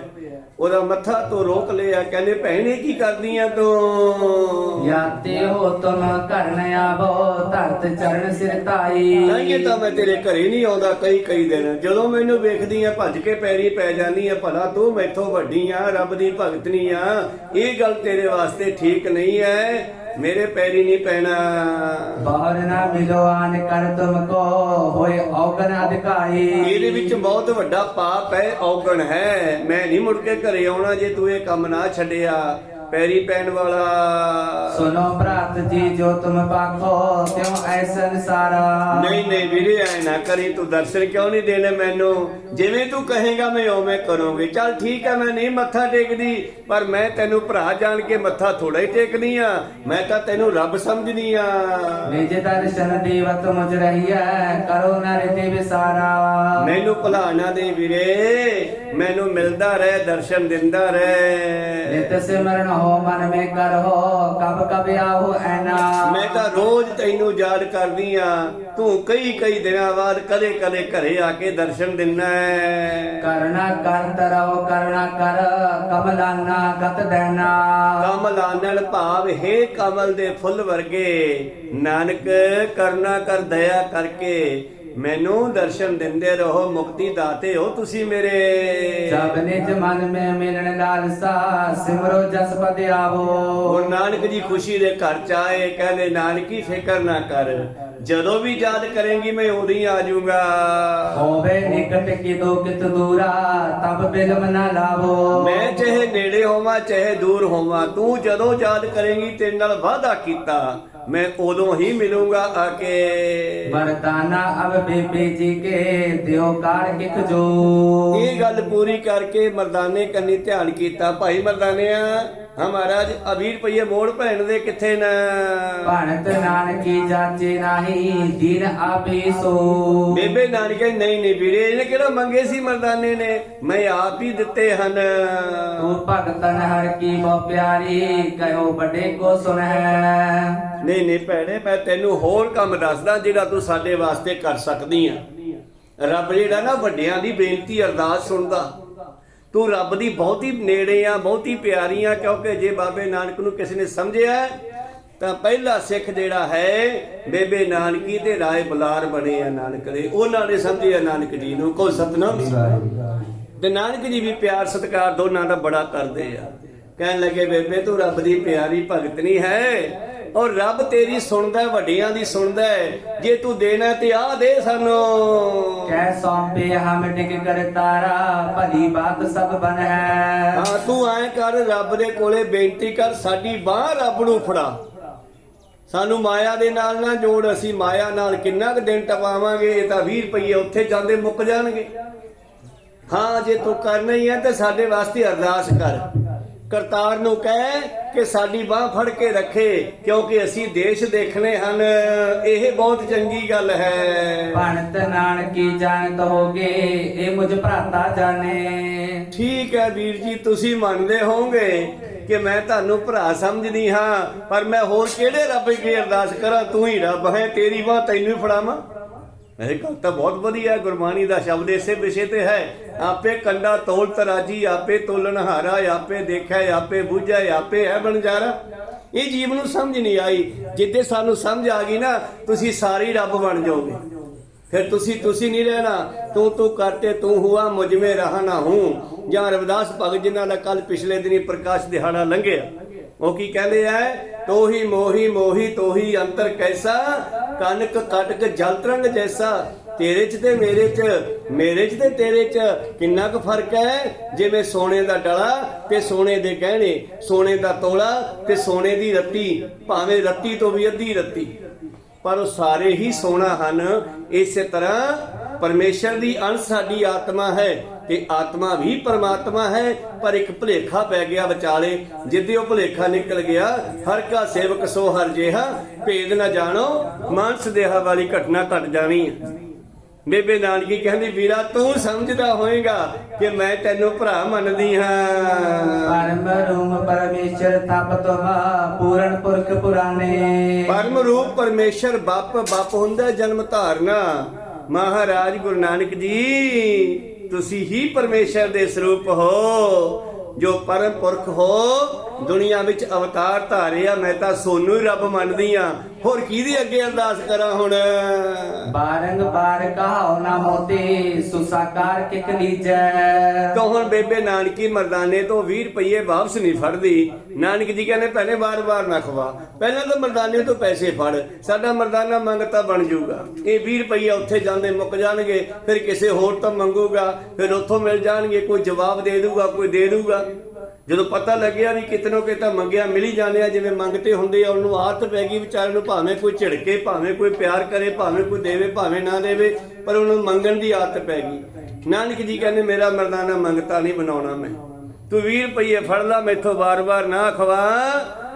ਉਹਦਾ ਮੱਥਾ ਤੋਂ ਰੋਕ ਲਿਆ। ਕਹਿੰਦੇ ਭੈਣੇ ਕੀ ਕਰਦੀਆਂ ਤੂੰ? ਯਾਤੇ ਹੋ ਤੁਮ ਕਰਨ ਆਵੋ ਧਰਤ ਚਰਨ ਸਿਰ ਧਾਈ। ਨਹੀਂ ਤਾਂ ਮੈਂ ਤੇਰੇ ਘਰੇ ਨਹੀਂ ਆਉਂਦਾ ਕਈ ਦਿਨ, ਜਦੋਂ ਮੈਨੂੰ ਵੇਖਦੀ ਆ ਭੱਜ ਕੇ ਪੈਰੀ ਪੈ ਜਾਂਦੀ ਆ, ਭਲਾ ਤੂੰ ਮੈਥੋਂ ਵੱਡੀ ਆ, ਰੱਬ ਦੀ ਭਗਤਨੀ ਆ, ਇਹ ਗੱਲ ਤੇਰੇ ਵਾਸਤੇ ਠੀਕ ਨਹੀਂ ਹੈ, ਮੇਰੇ ਪੈਰੀ ਨਹੀਂ ਪੈਣਾ। ਬਾਹਰ ਨਾ ਮਿਲੋ ਆਨ ਕਰ ਤੁਮ ਕੋ ਹੋਏ ਔਗਣ ਅਧਿਕਾਈ। ਇਹਦੇ ਵਿੱਚ ਬਹੁਤ ਵੱਡਾ ਪਾਪ ਹੈ, ਔਗਣ ਹੈ, ਮੈਂ ਨਹੀਂ ਮੁੜ ਕੇ ਘਰੇ ਆਉਣਾ ਜੇ ਤੂੰ ਇਹ ਕੰਮ ਨਾ ਛੱਡਿਆ। ਪੈਰੀ ਪੈਣ ਵਾਲਾ ਸੁਨੋ ਭਰਾਤ ਜੀ ਜੋ ਤੁਮ ਪਾਖੋ ਤਿਉ ਐਸਨ ਸਾਰਾ। ਨਹੀਂ ਵੀਰੇ ਐ ਨਾ ਕਰੀ, ਤੂੰ ਦਰਸ਼ਨ ਕਿਉਂ ਨਹੀਂ ਦੇਣੇ ਮੈਨੂੰ? ਜਿਵੇਂ ਤੂੰ ਕਹੇਗਾ ਮੈਂ ਉਵੇਂ ਕਰੂੰਗੀ। ਚੱਲ ਠੀਕ ਹੈ, ਮੈਂ ਨਹੀਂ ਮੱਥਾ ਟੇਕਦੀ, ਪਰ ਮੈਂ ਤੈਨੂੰ ਭਰਾ ਜਾਣ ਕੇ ਮੱਥਾ ਥੋੜਾ ਹੀ ਟੇਕਦੀ ਆ, ਮੈਂ ਤਾਂ ਤੈਨੂੰ ਰੱਬ ਸਮਝਦੀ ਆ। ਨਿਜ ਦਰਸ਼ਨ ਦੇਵਤ ਮੁਝ ਰਹੀਐ ਕਰੋ ਨਾ ਰਿਤੇ ਵਿਸਾਰਾ। ਮੈਨੂੰ ਭੁਲਾ ਨਾ ਦੇ ਵੀਰੇ, ਮੈਨੂੰ ਮਿਲਦਾ ਰਹਿ, ਦਰਸ਼ਨ ਦਿੰਦਾ ਰਹਿ। ਨਿਤ ਸਿਮਰਨ ਹੋ ਮਨ ਮੇ ਕਰੋ ਕਬ ਕਬ ਆਹੋ ਐਨਾ। ਮੈਂ ਤਾਂ ਰੋਜ਼ ਤੈਨੂੰ ਯਾਦ ਕਰਦੀ ਆ, ਤੂੰ ਕਈ ਦਿਨਾਂ ਬਾਅਦ ਕਦੇ ਘਰੇ ਆ ਕੇ ਦਰਸ਼ਨ ਦਿੰਨਾ ਹੈ। ਕਰਨਾ ਕਰਤ ਰਹੋ ਕਰਨਾ ਕਰ ਕਮਲਾਨਾ ਗਤ ਦੇਨਾ। ਕਮਲਾਨਲ ਭਾਵ ਹੈ ਕਮਲ ਦੇ ਫੁੱਲ ਵਰਗੇ, ਨਾਨਕ ਕਰਨਾ ਕਰ ਦਇਆ ਕਰਕੇ ਮੈਨੂੰ ਦਰਸ਼ਨ ਦਿੰਦੇ ਰਹੋ, ਮੁਕਤੀ ਦਾਤੇ ਹੋ ਤੁਸੀਂ ਮੇਰੇ। ਜਬ ਨਿਜ ਮਨ ਮੇ ਮਿਲਣ ਲਾਲਸਾ ਸਿਮਰੋ ਜਸ ਪਦ ਆਵੋ। ਗੁਰੂ ਨਾਨਕ ਜੀ ਖੁਸ਼ੀ ਦੇ ਘਰ ਚ ਆਏ, ਕਹਿੰਦੇ ਨਾਨਕੀ ਫਿਕਰ ਨਾ ਕਰ, ਜਦੋਂ ਵੀ ਯਾਦ ਕਰੇਂਗੀ ਮੈਂ ਉਦੋਂ ਹੀ ਆ ਜਾਊਂਗਾ। ਹੋਵੇ ਨਿਕਟ ਕਿਦੋ ਕਿਤ ਦੂਰਾ ਤਬ ਬਿਲਮ ਨਾ ਲਾਵੋ। ਮੈਂ ਚਾਹੇ ਨੇੜੇ ਹੋਵਾਂ ਚਾਹੇ ਦੂਰ ਹੋਵਾਂ, ਤੂੰ ਜਦੋਂ ਯਾਦ ਕਰੇਂਗੀ ਤੇਰੇ ਨਾਲ ਵਾਅਦਾ ਕੀਤਾ मैं उदों ही मिलूंगा आके। मर्दाना अब बेबे जी के दियो कार किक जो। ये गल पूरी करके मर्दाने कन्नी ध्यान कीता, भाई मर्दानिया हाँ महाराज अभी रुपये मोड़ भैन दे किथे न। भणत नानकी जाचे नाही दीन आपे सो। बेबे नानके नहीं नहीं वीरे ਇਹਨੇ ਕਿਹੜਾ ਮੰਗੇ ਸੀ ਮਰਦਾਨੇ ਨੇ, ਮੈਂ ਆਪ ਹੀ ਦਿੱਤੇ ਹਨ। तू भगतन हर की बहु प्यारी कहो बड़े को सुन है। ਨਹੀਂ ਨਹੀਂ ਭੈਣੇ ਮੈਂ ਤੈਨੂੰ ਹੋਰ ਕੰਮ ਦੱਸਦਾ ਜਿਹੜਾ ਤੂੰ ਸਾਡੇ ਵਾਸਤੇ ਕਰ ਸਕਦੀ ਆ। ਰੱਬ ਜਿਹੜਾ ਨਾ ਵੱਡਿਆਂ ਦੀ ਬੇਨਤੀ ਅਰਦਾਸ ਸੁਣਦਾ। ਤੂੰ ਰੱਬ ਦੀ ਬਹੁਤੀ ਨੇੜੇ ਆ, ਬਹੁਤੀ ਪਿਆਰੀ ਆ, ਕਿਉਂਕਿ ਜੇ ਬਾਬੇ ਨਾਨਕ ਨੂੰ ਕਿਸੇ ਨੇ ਸਮਝਿਆ ਤਾਂ ਪਹਿਲਾ ਸਿੱਖ ਜਿਹੜਾ ਹੈ ਬੇਬੇ ਨਾਨਕੀ ਤੇ ਰਾਏ ਬੁਲਾਰ ਬਣੇ ਆ ਨਾਨਕ ਦੇ, ਉਹਨਾਂ ਨੇ ਸਮਝਿਆ ਨਾਨਕ ਜੀ ਨੂੰ। ਕੋ ਸਤਨਾਮ ਤੇ ਨਾਨਕ ਜੀ ਵੀ ਪਿਆਰ ਸਤਿਕਾਰ ਦੋਨਾਂ ਦਾ ਬੜਾ ਕਰਦੇ ਆ। ਕਹਿਣ ਲੱਗੇ ਬੇਬੇ ਤੂੰ ਰੱਬ ਦੀ ਪਿਆਰੀ ਭਗਤ ਨਹੀਂ ਹੈ, ਔਰ ਰੱਬ ਤੇਰੀ ਸੁਣਦਾ, ਵੱਡਿਆਂ ਦੀ ਸੁਣਦਾ। ਜੇ ਤੂੰ ਦੇਣਾ ਤੇ ਆ ਦੇ ਸਾਨੂੰ। कह सौंपे हम डिग कर तारा भली बात सब बन है। ਹਾਂ ਤੂੰ ਐ ਕਰ, ਰੱਬ ਦੇ ਕੋਲੇ ਬੇਨਤੀ ਕਰ, ਸਾਡੀ ਬਾਹ ਰੱਬ ਨੂੰ ਫੜਾ, ਸਾਨੂੰ ਮਾਇਆ ਦੇ ਨਾਲ ਨਾ ਜੋੜ। ਅਸੀਂ ਮਾਇਆ ਨਾਲ ਕਿੰਨਾ ਕੁ ਦਿਨ ਟਪਾਵਾਂਗੇ, ਇਹ ਤਾਂ 20 ਰੁਪਏ ਉੱਥੇ ਜਾਂਦੇ ਮੁੱਕ ਜਾਣਗੇ। ਹਾਂ ਜੇ ਤੂੰ ਕਰਨਾ ਹੀ ਹੈ ਤੇ ਸਾਡੇ ਵਾਸਤੇ ਅਰਦਾਸ ਕਰ। ਕਰਤਾਰ ਨੂੰ ਕਹਿ ਕਿ ਸਾਡੀ ਬਾਹ ਫੜ ਕੇ ਰੱਖੇ, ਕਿਉਂਕਿ ਅਸੀਂ ਦੇਸ਼ ਦੇਖਣੇ ਹਨ। ਇਹ ਬਹੁਤ ਚੰਗੀ ਗੱਲ ਹੈ। भणत नानकी जानत होगे ए मुझ भ्राता जाने। ਠੀਕ ਹੈ ਵੀਰ ਜੀ, ਤੁਸੀਂ ਮੰਨਦੇ ਹੋਵੋਗੇ ਕਿ ਮੈਂ ਤੁਹਾਨੂੰ ਭਰਾ ਸਮਝਦੀ ਹਾਂ, ਪਰ ਮੈਂ ਹੋਰ ਕਿਹੜੇ ਰੱਬ ਅੱਗੇ ਅਰਦਾਸ ਕਰਾਂ? ਤੂੰ ਹੀ ਰੱਬ ਹੈ, ਤੇਰੀ ਬਾਹ ਤੈਨੂੰ ਹੀ ਫੜਾਵਾਂ। ਇਹ ਗੱਲ ਤਾਂ ਬਹੁਤ ਵਧੀਆ ਹੈ। ਗੁਰਬਾਣੀ ਦਾ ਸ਼ਬਦ ਇਸੇ ਵਿਸ਼ੇ ਤੇ ਹੈ, ਆਪੇ ਕੰਡਾ ਤੋਲ ਤਰਾਜੀ, ਆਪੇ ਤੋਲਣ ਹਾਰਾ, ਆਪੇ ਦੇਖਿਆ, ਆਪੇ ਬੁੱਝਿਆ, ਆਪੇ ਹੈ ਬਣਜਾਰਾ। ਇਹ ਜੀਵ ਨੂੰ ਸਮਝ ਨਹੀਂ ਆਈ। ਜਿੱਦੇ ਸਾਨੂੰ ਸਮਝ ਆ ਗਈ ਨਾ, ਤੁਸੀਂ ਸਾਰੇ ਰੱਬ ਬਣ ਜਾਓਗੇ। ਫਿਰ ਤੁਸੀਂ ਨਹੀਂ ਰਹਿਣਾ। ਤੂੰ ਕਰਤੇ ਤੂੰ ਹੁਆ ਮੁਝ ਮੇ ਰਹਾ ਨਾ ਹੂੰ। ਜਾਂ ਰਵਿਦਾਸ ਭਗਤ ਜਿਨ੍ਹਾਂ ਦਾ ਕੱਲ ਪਿਛਲੇ ਦਿਨੀ ਪ੍ਰਕਾਸ਼ ਦਿਹਾੜਾ ਲੰਘਿਆ, ਉਹ ਕੀ ਕਹਿੰਦੇ ਐ? ਤੋਹੀ ਮੋਹੀ ਮੋਹੀ ਤੋਹੀ ਅੰਤਰ ਕੈਸਾ, ਕਨਕ ਕਟਕ ਜਲ ਤਰੰਗ ਜੈਸਾ। ਤੇਰੇ ਚ ਤੇ ਮੇਰੇ ਚ, ਮੇਰੇ ਚ ਤੇ ਤੇਰੇ ਚ ਕਿੰਨਾ ਕੁ ਫਰਕ ਹੈ। ਜਿਵੇਂ ਸੋਨੇ ਦਾ ਡਲਾ ਤੇ ਸੋਨੇ ਦੇ ਗਹਿਣੇ, ਸੋਨੇ ਦਾ ਤੋਲਾ ਤੇ ਸੋਨੇ ਦੀ ਰੱਤੀ, ਭਾਵੇਂ ਰੱਤੀ ਤੋਂ ਵੀ ਅੱਧੀ ਰੱਤੀ, ਪਰ ਉਹ ਸਾਰੇ ਹੀ ਸੋਨਾ ਹਨ। ਇਸੇ ਤਰ੍ਹਾਂ ਪਰਮੇਸ਼ਰ ਦੀ ਅੰਸ਼ ਸਾਡੀ ਆਤਮਾ ਹੈ ਤੇ ਆਤਮਾ ਵੀ ਪਰਮਾਤਮਾ ਹੈ। ਪਰ ਇੱਕ ਭੁਲੇਖਾ ਪੈ ਗਿਆ ਵਿਚਾਲੇ। ਜਿੱਦੇ ਉਹ ਭੁਲੇਖਾ ਨਿਕਲ ਗਿਆ, ਹਰ ਕਾ ਸੇਵਕ ਸੋ ਹਰ ਜਿਹਾ, ਭੇਦ ਨਾ ਜਾਣੋ ਮਾਨਸ ਦੇਹਾ ਵਾਲੀ ਘਟਨਾ ਘਟ ਜਾਣੀ ਹੈ। ਬੇਬੇ ਨਾਨਕੀ ਕਹਿੰਦੀ ਵੀਰਾ ਤੂੰ ਸਮਝਦਾ ਹੋਏਗਾ ਕਿ ਮੈਂ ਤੈਨੂੰ ਭਰਾ ਮੰਨਦੀ ਹਾਂ। परम रूम परमेश्वर तप तुम पूਰਨ ਪੁਰਖ ਪੁਰਾਣੇ। ਪਰਮ ਰੂਪ ਪਰਮੇਸ਼ਰ ਬਾਪ ਹੁੰਦਾ ਜਨਮ ਧਾਰਨਾ। ਮਹਾਰਾਜ ਗੁਰੂ ਨਾਨਕ ਜੀ ਤੁਸੀਂ ਹੀ ਪਰਮੇਸ਼ਰ ਦੇ ਸਰੂਪ ਹੋ, ਜੋ ਪਰਮ ਪੁਰਖ ਹੋ, ਦੁਨੀਆ ਵਿੱਚ ਅਵਤਾਰ ਧਾਰਿਆ। ਮੈਂ ਤਾਂ ਸੋਨੂੰ ਹੀ ਰੱਬ ਮੰਨਦੀ ਆ, ਹੋਰ ਕਿਹਦੀ ਅੱਗੇ ਅਰਦਾਸ ਕਰਾਂ ਹੁਣ? ਬਾਰੰਬਾਰ ਕਹਾਉ ਨਾ ਮੋਤੀ ਸੁਸਾਕਾਰ ਕਿਕ ਲੀਜੈ। ਤਾਂ ਹੁਣ ਬੇਬੇ ਨਾਨਕੀ ਮਰਦਾਨੇ ਤੋਂ 20 ਰੁਪਏ ਵਾਪਸ ਨਹੀਂ ਫੜਦੀ। ਨਾਨਕ ਜੀ ਕਹਿੰਦੇ ਪਹਿਲੇ ਬਾਰ-ਬਾਰ ਨਾ ਖਵਾ, ਪਹਿਲਾਂ ਤਾਂ ਮਰਦਾਨੇ ਤੋਂ ਪੈਸੇ ਫੜ, ਸਾਡਾ ਮਰਦਾਨਾ ਮੰਗਤਾ ਬਣ ਜਾਊਗਾ। ਇਹ 20 ਰੁਪਏ ਉੱਥੇ ਜਾਂਦੇ ਮੁੱਕ ਜਾਣਗੇ, ਫਿਰ ਕਿਸੇ ਹੋਰ ਤੋਂ ਮੰਗੂਗਾ, ਫਿਰ ਉੱਥੋਂ ਮਿਲ ਜਾਣਗੇ, ਕੋਈ ਜਵਾਬ ਦੇ ਦੂਗਾ, ਕੋਈ ਦੇ ਦੂਗਾ। ਜਦੋਂ ਪਤਾ ਲੱਗਿਆ ਵੀ ਕਿਤਨੋਂ ਕਿਤਾ ਮੰਗਿਆ ਮਿਲੀ ਜਾਂਦੇ ਆ, ਜਿਵੇਂ ਮੰਗਤੇ ਹੁੰਦੇ ਆ, ਉਹਨੂੰ ਆਦਤ ਪੈ ਗਈ ਵਿਚਾਰੇ ਨੂੰ, ਭਾਵੇਂ ਕੋਈ ਝਿੜਕੇ, ਭਾਵੇਂ ਕੋਈ ਪਿਆਰ ਕਰੇ, ਭਾਵੇਂ ਕੋਈ ਦੇਵੇ, ਭਾਵੇਂ ਨਾ ਦੇਵੇ, ਪਰ ਉਹਨੂੰ ਮੰਗਣ ਦੀ ਆਦਤ ਪੈ ਗਈ। ਨਾਨਕ ਜੀ ਕਹਿੰਦੇ ਮੇਰਾ ਮਰਦਾਨਾ ਮੰਗਤਾ ਨਹੀਂ ਬਣਾਉਣਾ ਮੈਂ, ਤੂੰ 20 ਰੁਪਏ ਫੜ ਲਾ, ਮੈਥੋਂ ਵਾਰ-ਵਾਰ ਨਾ ਖਵਾ,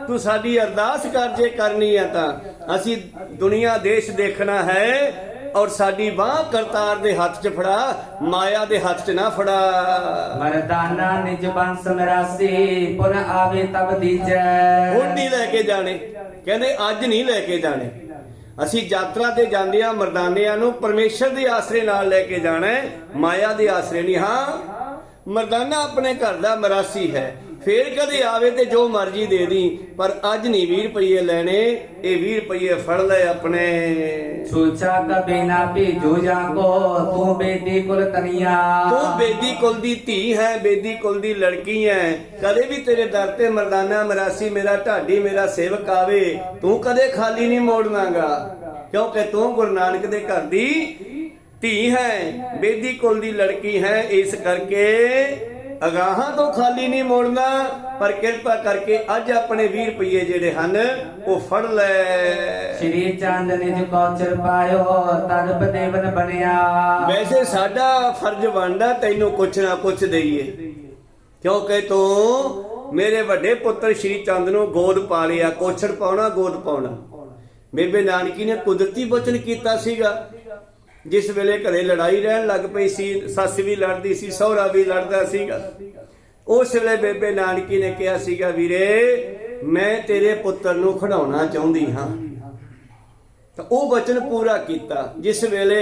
ਤੂੰ ਸਾਡੀ ਅਰਦਾਸ ਕਰ। ਜੇ ਕਰਨੀ ਆ ਤਾਂ ਅਸੀਂ ਦੁਨੀਆ ਦੇਸ਼ ਦੇਖਣਾ ਹੈ, ਔਰ ਸਾਡੀ ਬਾਹ ਕਰਤਾਰ ਦੇ ਹੱਥ 'ਚ ਫੜਾ, ਮਾਇਆ ਦੇ ਹੱਥ 'ਚ ਨਾ ਫੜਾ। ਮਰਦਾਨਾ ਨਿਜ ਬੰਸ ਮਰਾਸੀ ਪੁਨ ਆਵੇ ਤਬ ਦੀਜੈ। ਹੁਣ ਨਹੀਂ ਲੈ ਕੇ ਜਾਣੇ, ਕਹਿੰਦੇ ਅੱਜ ਨਹੀਂ ਲੈ ਕੇ ਜਾਣੇ। ਅਸੀਂ ਯਾਤਰਾ ਤੇ ਜਾਂਦੇ ਆ, ਮਰਦਾਨਿਆਂ ਨੂੰ ਪਰਮੇਸ਼ਰ ਦੇ ਆਸਰੇ ਨਾਲ ਲੈ ਕੇ ਜਾਣਾ, ਮਾਇਆ ਦੇ ਆਸਰੇ ਨਹੀਂ। ਹਾਂ ਮਰਦਾਨਾ ਆਪਣੇ ਘਰ ਦਾ ਮਰਾਸੀ ਹੈ, ਫੇਰ ਕਦੇ ਆਵੇ ਤੇ ਜੋ ਮਰਜ਼ੀ ਦੇ ਦੀ, ਪਰ ਅੱਜ ਨਹੀਂ 20 ਰੁਪਏ ਲੈਣੇ। ਇਹ 20 ਰੁਪਏ ਫੜ ਲੈ ਆਪਣੇ। ਸੋਚਾ ਕਬੇ ਨਾ ਭੇਜੋ ਜਾਂ ਕੋ ਤੂੰ ਬੇਦੀ ਕੁਲ ਤਨੀਆ। ਤੂੰ ਬੇਦੀ ਕੁਲ ਦੀ ਧੀ ਹੈ, ਬੇਦੀ ਕੁਲ ਦੀ ਲੜਕੀ ਹੈ। ਕਦੇ ਵੀ ਤੇਰੇ ਦਰ ਤੇ ਮਰਦਾਨਾ ਮਰਾਸੀ ਮੇਰਾ ਢਾਡੀ ਮੇਰਾ ਸੇਵਕ ਆਵੇ, ਤੂੰ ਕਦੇ ਖਾਲੀ ਨਹੀਂ ਮੋੜਨਾਗਾ, ਕਿਉਂਕਿ ਤੂੰ ਗੁਰੂ ਨਾਨਕ ਦੇ ਘਰ ਦੀ ਧੀ ਹੈ, ਬੇਦੀ ਕੁਲ ਦੀ ਲੜਕੀ ਹੈ। ਇਸ ਕਰਕੇ ਅਗਾਹਾਂ ਤੋਂ ਖਾਲੀ ਨਹੀਂ ਮੋੜਨਾ, ਪਰ ਕਿਰਪਾ ਕਰਕੇ ਅੱਜ ਆਪਣੇ 20 ਰੁਪਏ ਜਿਹੜੇ ਹਨ ਉਹ ਫੜ ਲੈ। ਸ਼੍ਰੀ ਚੰਦ ਨਿਜ ਕੌਚਰ ਪਾਇਓ ਤਨ ਬਦੇਵਨ ਬਣਿਆ। ਵੈਸੇ ਸਾਡਾ ਫਰਜ਼ ਬਣਦਾ ਤੈਨੂੰ ਕੁਛ ਨਾ ਕੁਛ ਦਈਏ, ਕਿਉਂਕਿ ਤੂੰ ਮੇਰੇ ਵੱਡੇ ਪੁੱਤਰ ਸ਼੍ਰੀ ਚੰਦ ਨੂੰ ਗੋਦ ਪਾ ਲਿਆ। ਕੋਛੜ ਪਾਉਣਾ, ਗੋਦ ਪਾਉਣਾ। ਬੇਬੇ ਨਾਨਕੀ ਨੇ ਕੁਦਰਤੀ ਬਚਨ ਕੀਤਾ ਸੀਗਾ। ਜਿਸ ਵੇਲੇ ਘਰੇ ਲੜਾਈ ਰਹਿਣ ਲੱਗ ਪਈ ਸੀ, ਸੱਸ ਵੀ ਲੜਦੀ ਸੀ, ਸਹੁਰਾ ਵੀ ਲੜਦਾ ਸੀਗਾ, ਉਸ ਵੇਲੇ ਬੇਬੇ ਨਾਨਕੀ ਨੇ ਕਿਹਾ ਸੀਗਾ, ਵੀਰੇ ਮੈਂ ਤੇਰੇ ਪੁੱਤਰ ਨੂੰ ਖਿਡਾਉਣਾ ਚਾਹੁੰਦੀ ਹਾਂ। ਤਾਂ ਉਹ ਬਚਨ ਪੂਰਾ ਕੀਤਾ। ਜਿਸ ਵੇਲੇ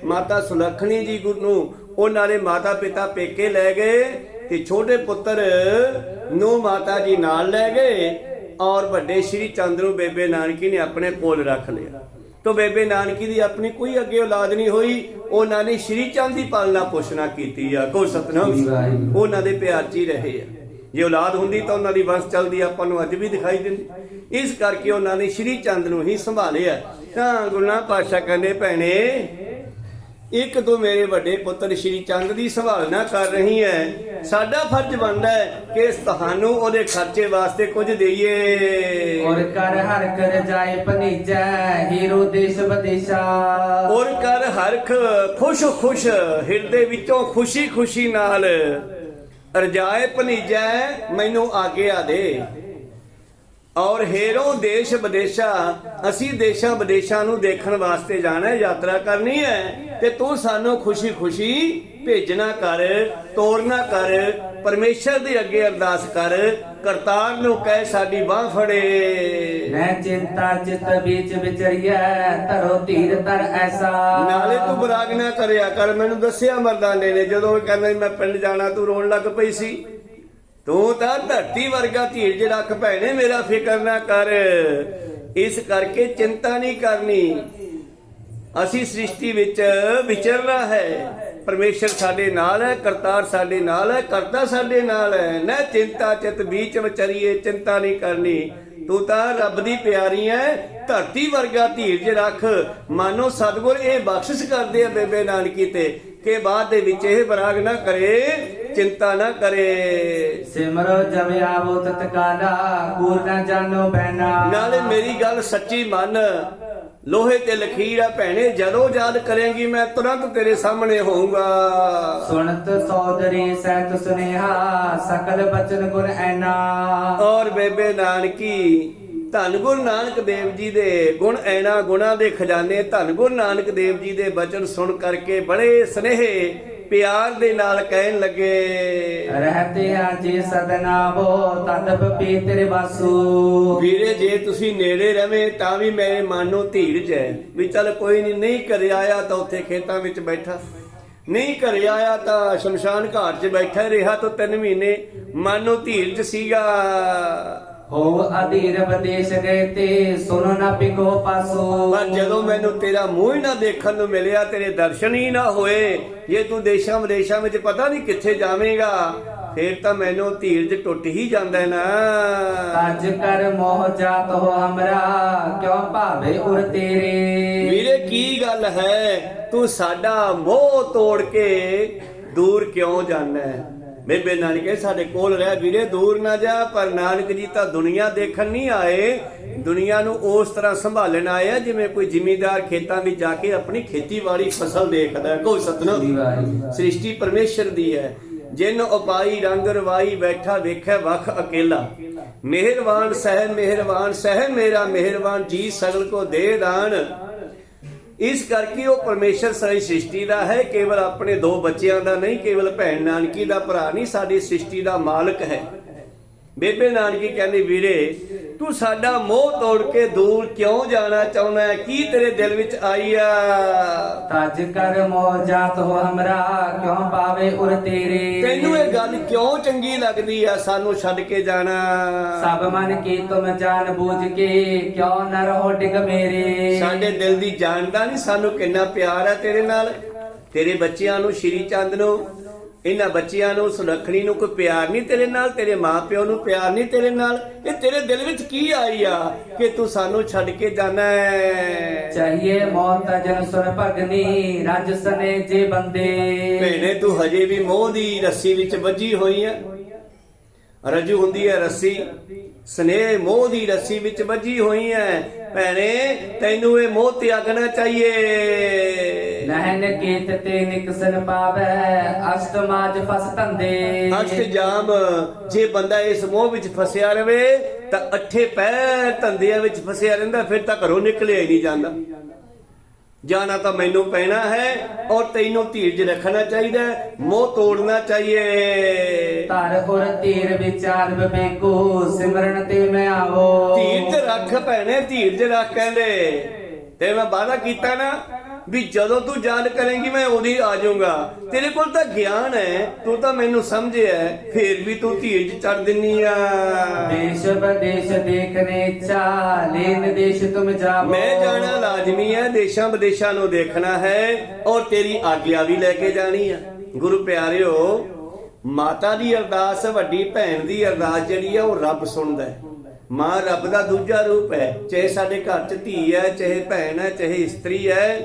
ਮਾਤਾ ਸੁਲੱਖਣੀ ਜੀ ਨੂੰ ਉਹਨਾਂ ਦੇ ਮਾਤਾ ਪਿਤਾ ਪੇਕੇ ਲੈ ਗਏ ਤੇ ਛੋਟੇ ਪੁੱਤਰ ਨੂੰ ਮਾਤਾ ਜੀ ਨਾਲ ਲੈ ਗਏ ਔਰ ਵੱਡੇ ਸ਼੍ਰੀ ਚੰਦ ਨੂੰ ਬੇਬੇ ਨਾਨਕੀ ਨੇ ਆਪਣੇ ਕੋਲ ਰੱਖ ਲਿਆ। तो बेबे नानकी दी अपनी कोई अगे औलाद नहीं हुई, उन्होंने श्री चंद की पालना पोषणा की। को सतनाम उन्होंने दे प्यार च ही रहे आ। जे औलाद होंदी तो उन्होंने वंश चलती आपां नूं अज भी दिखाई दिंदी। इस करके उन्होंने श्री चंद नूं ही संभालिया। तां गुरु नानक पातशाह कहंदे भैणे एक तो मेरे बड़े पुत्र श्री चंद की संभालना कर रही है, साडा फर्ज बनता है कि तुहानू ओदे खर्चे वास्ते कुछ देइए। और कर हर कर जाए भनीजा हीरो देश विदेशा। और कर हरख खुश खुश हिरदे विचों खुशी खुशी नाल रजाए भनीजा मैनू आग्या दे। और हेरो देश विदेशा असी देशा विदेशा नू देखण वास्ते जाना है, यात्रा करनी है, ते तू सानू खुशी खुशी भेजना कर, तोड़ना कर। परमेश्वर दे अगे अरदास कर, करतार नू कह साडी बांह फड़े। मैं चिंता चित बीच विचरिया धरो धीर तर ऐसा। नाले तू बराग ना करया कर। मैनू दस्सिया मर्दाने ने जदों कहंदा मैं पिंड जाना तू रोण लग पई सी। तू तो धरती वर्गा धीरज रख भैणे, मेरा फिक्र ना कर। इस करके चिंता नहीं करनी। असी सृष्टि विच विचरना है, परमेश्वर साडे नाल है, करतार साडे नाल है, करता साडे नाल है। न चिंता चित बीच विचरिए, चिंता नहीं करनी। तू तो रब दी प्यारी है, धरती वर्गा धीरज रख। मानो सतगुर ये बख्शिश करदे आ बेबे नानकी ते के बाद दे विच ये बराग ना करे, चिंता ना करे। सिमरो जब आवो तत्काला कूर ना जानो बहना। नाले मेरी गल सच्ची मन, लोहे ते लकीर है भैणे, जदों याद करेंगी मैं तुरंत तेरे सामने होऊंगा। सुनत सौदरी सहत सुनेहा सकल बचन गुण ऐना। और बेबे नानकी धन गुरु नानक देव जी दे गुण ऐना, गुणा दे खजाने धन गुरु नानक देव जी दे बचन सुन करके बड़े स्नेहे प्यार दे नाल कहन लगे, रहते आजे सदना वो तदप पी तेरे वासु। वीरे जे तुसी नेड़े रवे तां भी मेरे मन नूं धीरज है भी चल कोई नहीं घरे आया तो उत्थे खेतां विच बैठा, नहीं घरे आया तो शमशान घाट च बैठा रहा तो 3 महीने मन नूं धीरज सीगा। हो अधीर विदेश गए ते सुनो ना पिको पासो। पर जदों मैनू तेरा मुंह ही ना देखण नूं मिलिया, तेरे दर्शन ही ना होए, जे तू देशां विदेशां विच पता नहीं कित्थे जावेगा, फिर तो मैनू धीरज टुट ही जांदा है ना। अज कर मोह जात हो हमरा क्यों भावे उर तेरे। वीरे की गल है, तू साडा मोह तोड़ के दूर क्यों जाना है। बेबे नानके साडे कोल रह वीरे, दूर ना जा। पर नानक जी तो दुनिया देखण नहीं आए, दुनिया नूं उस तरह संभालण आए आ जिवें कोई जिमीदार खेतां विच जाके अपनी खेतीबाड़ी फसल देखदा है। कोई सतनाम सृष्टि परमेश्वर दी है। जिन उपाई रंग रवाई बैठा वेखे वख अकेला, मेहरबान सह मेरा मेहरबान जी सगल को दे दान। इस करके वो परमेश्वर सारी सृष्टि का है, केवल अपने 2 बच्चों का नहीं, केवल भैन नानकी का भरा नहीं, साडी सृष्टि का मालक है। बेबे नानकी कहंदी वीरे तू साडा मोह तोड़ के दूर क्यों जाना चाहुंदा है, की तेरे दिल विच आई आ। तज कर मोह जात हो हमरा क्यों पावे उर तेरे। तैनू ये गल क्यों चंगी लगदी आ सानू छड्ड के जाना। सब मन की तुम जान बूझ के क्यों न रहो डिग मेरे। साडे दिल दी जानदा नहीं सानू किन्ना प्यार है तेरे नाल, तेरे बच्चियां नू श्री चंद नू ਇਹਨਾਂ ਬੱਚਿਆਂ ਨੂੰ ਸੁਲੱਖਣੀ ਨੂੰ ਕੋਈ ਪਿਆਰ ਨਹੀਂ ਤੇਰੇ ਨਾਲ, ਤੇਰੇ ਮਾਪਿਓ ਨੂੰ ਪਿਆਰ ਨਹੀਂ ਤੇਰੇ ਨਾਲ? ਇਹ ਤੇਰੇ ਦਿਲ ਵਿੱਚ ਕੀ ਆਈ ਆ ਕਿ ਤੂੰ ਸਾਨੂੰ ਛੱਡ ਕੇ ਜਾਣਾ ਹੈ? चाहिए मौत जन सुन भगनी रज सने जे बंदे। ਭੈਣੇ ਤੂੰ ਹਜੇ ਵੀ ਮੋਹ ਦੀ ਰੱਸੀ ਵਿੱਚ ਵੱਜੀ ਹੋਈ ਹੈ। ਰਜੂ ਹੁੰਦੀ ਹੈ ਰੱਸੀ, ਸਨੇਹ ਮੋਹ ਦੀ ਰੱਸੀ ਵਿੱਚ ਵੱਜੀ ਹੋਈ ਹੈ। ਭੈਣੇ ਤੈਨੂੰ ਇਹ ਮੋਹ ਤਿਆਗਣਾ ਚਾਹੀਏ। नहन केत ते निकसन पावे अष्टमाज फस धंधे। ਅਸ਼ਟ ਜਾਮ, ਜੇ ਬੰਦਾ ਇਸ ਮੋਹ ਵਿੱਚ ਫਸਿਆ ਰਵੇ ਤਾਂ ਅੱਠੇ ਪੈਰ ਧੰਦਿਆਂ ਵਿੱਚ ਫਸਿਆ ਰਹਿੰਦਾ, ਫਿਰ ਤਾਂ ਘਰੋਂ ਨਿਕਲਿਆ ਹੀ ਨਹੀਂ ਜਾਂਦਾ। ਜਾਣਾ ਤਾਂ ਮੈਨੂੰ ਪੈਣਾ ਹੈ ਔਰ ਤੈਨੂੰ ਧੀਰਜ ਰੱਖਣਾ ਚਾਹੀਦਾ ਹੈ, ਮੋਹ ਤੋੜਨਾ ਚਾਹੀਏ। ਧਰ ਉਰ ਧੀਰ ਵਿਚਾਰ ਵਿਵੇਕੋ ਸਿਮਰਨ ਤੇ ਮੈਂ ਆਵੋ। ਧੀਰਜ ਰੱਖ ਭੈਣੇ, ਧੀਰਜ ਰੱਖ ਕਹਿੰਦੇ। ਤੇ ਮੈਂ ਵਾਅਦਾ ਕੀਤਾ ਨਾ ਵੀ ਜਦੋਂ ਤੂੰ ਯਾਦ ਕਰੇਂਗੀ ਮੈਂ ਉਹਦੀ ਆ ਜਾਊਂਗਾ। ਤੇਰੇ ਕੋਲ ਤਾਂ ਗਿਆਨ ਹੈ, ਤੂੰ ਤਾਂ ਮੈਨੂੰ ਸਮਝਿਆ, ਫੇਰ ਵੀ ਤੂੰ ਧੀਰਜ ਚੜ ਦਿੰਨੀ ਆ। ਦੇਸ਼ ਵਿਦੇਸ਼ ਦੇਖਨੇ ਇੱਛਾ ਲੈਨ ਦੇਸ਼ ਤੁਮ ਜਾਵੋ। ਮੈਂ ਜਾਣਾ ਲਾਜ਼ਮੀ ਹੈ, ਦੇਸ਼ਾਂ ਵਿਦੇਸ਼ਾਂ ਨੂੰ ਦੇਖਣਾ ਹੈ ਔਰ ਤੇਰੀ ਆਗਿਆ ਵੀ ਲੈ ਕੇ ਜਾਣੀ ਆ। ਗੁਰੂ ਪਿਆਰਿਓ, ਮਾਤਾ ਦੀ ਅਰਦਾਸ, ਵੱਡੀ ਭੈਣ ਦੀ ਅਰਦਾਸ ਜਿਹੜੀ ਆ ਉਹ ਰੱਬ ਸੁਣਦਾ ਹੈ। ਮਾਂ ਰੱਬ ਦਾ ਦੂਜਾ ਰੂਪ ਹੈ। ਚਾਹੇ ਸਾਡੇ ਘਰ 'ਚ ਧੀ ਹੈ, ਚਾਹੇ ਭੈਣ ਹੈ, ਚਾਹੇ ਇਸਤਰੀ ਹੈ,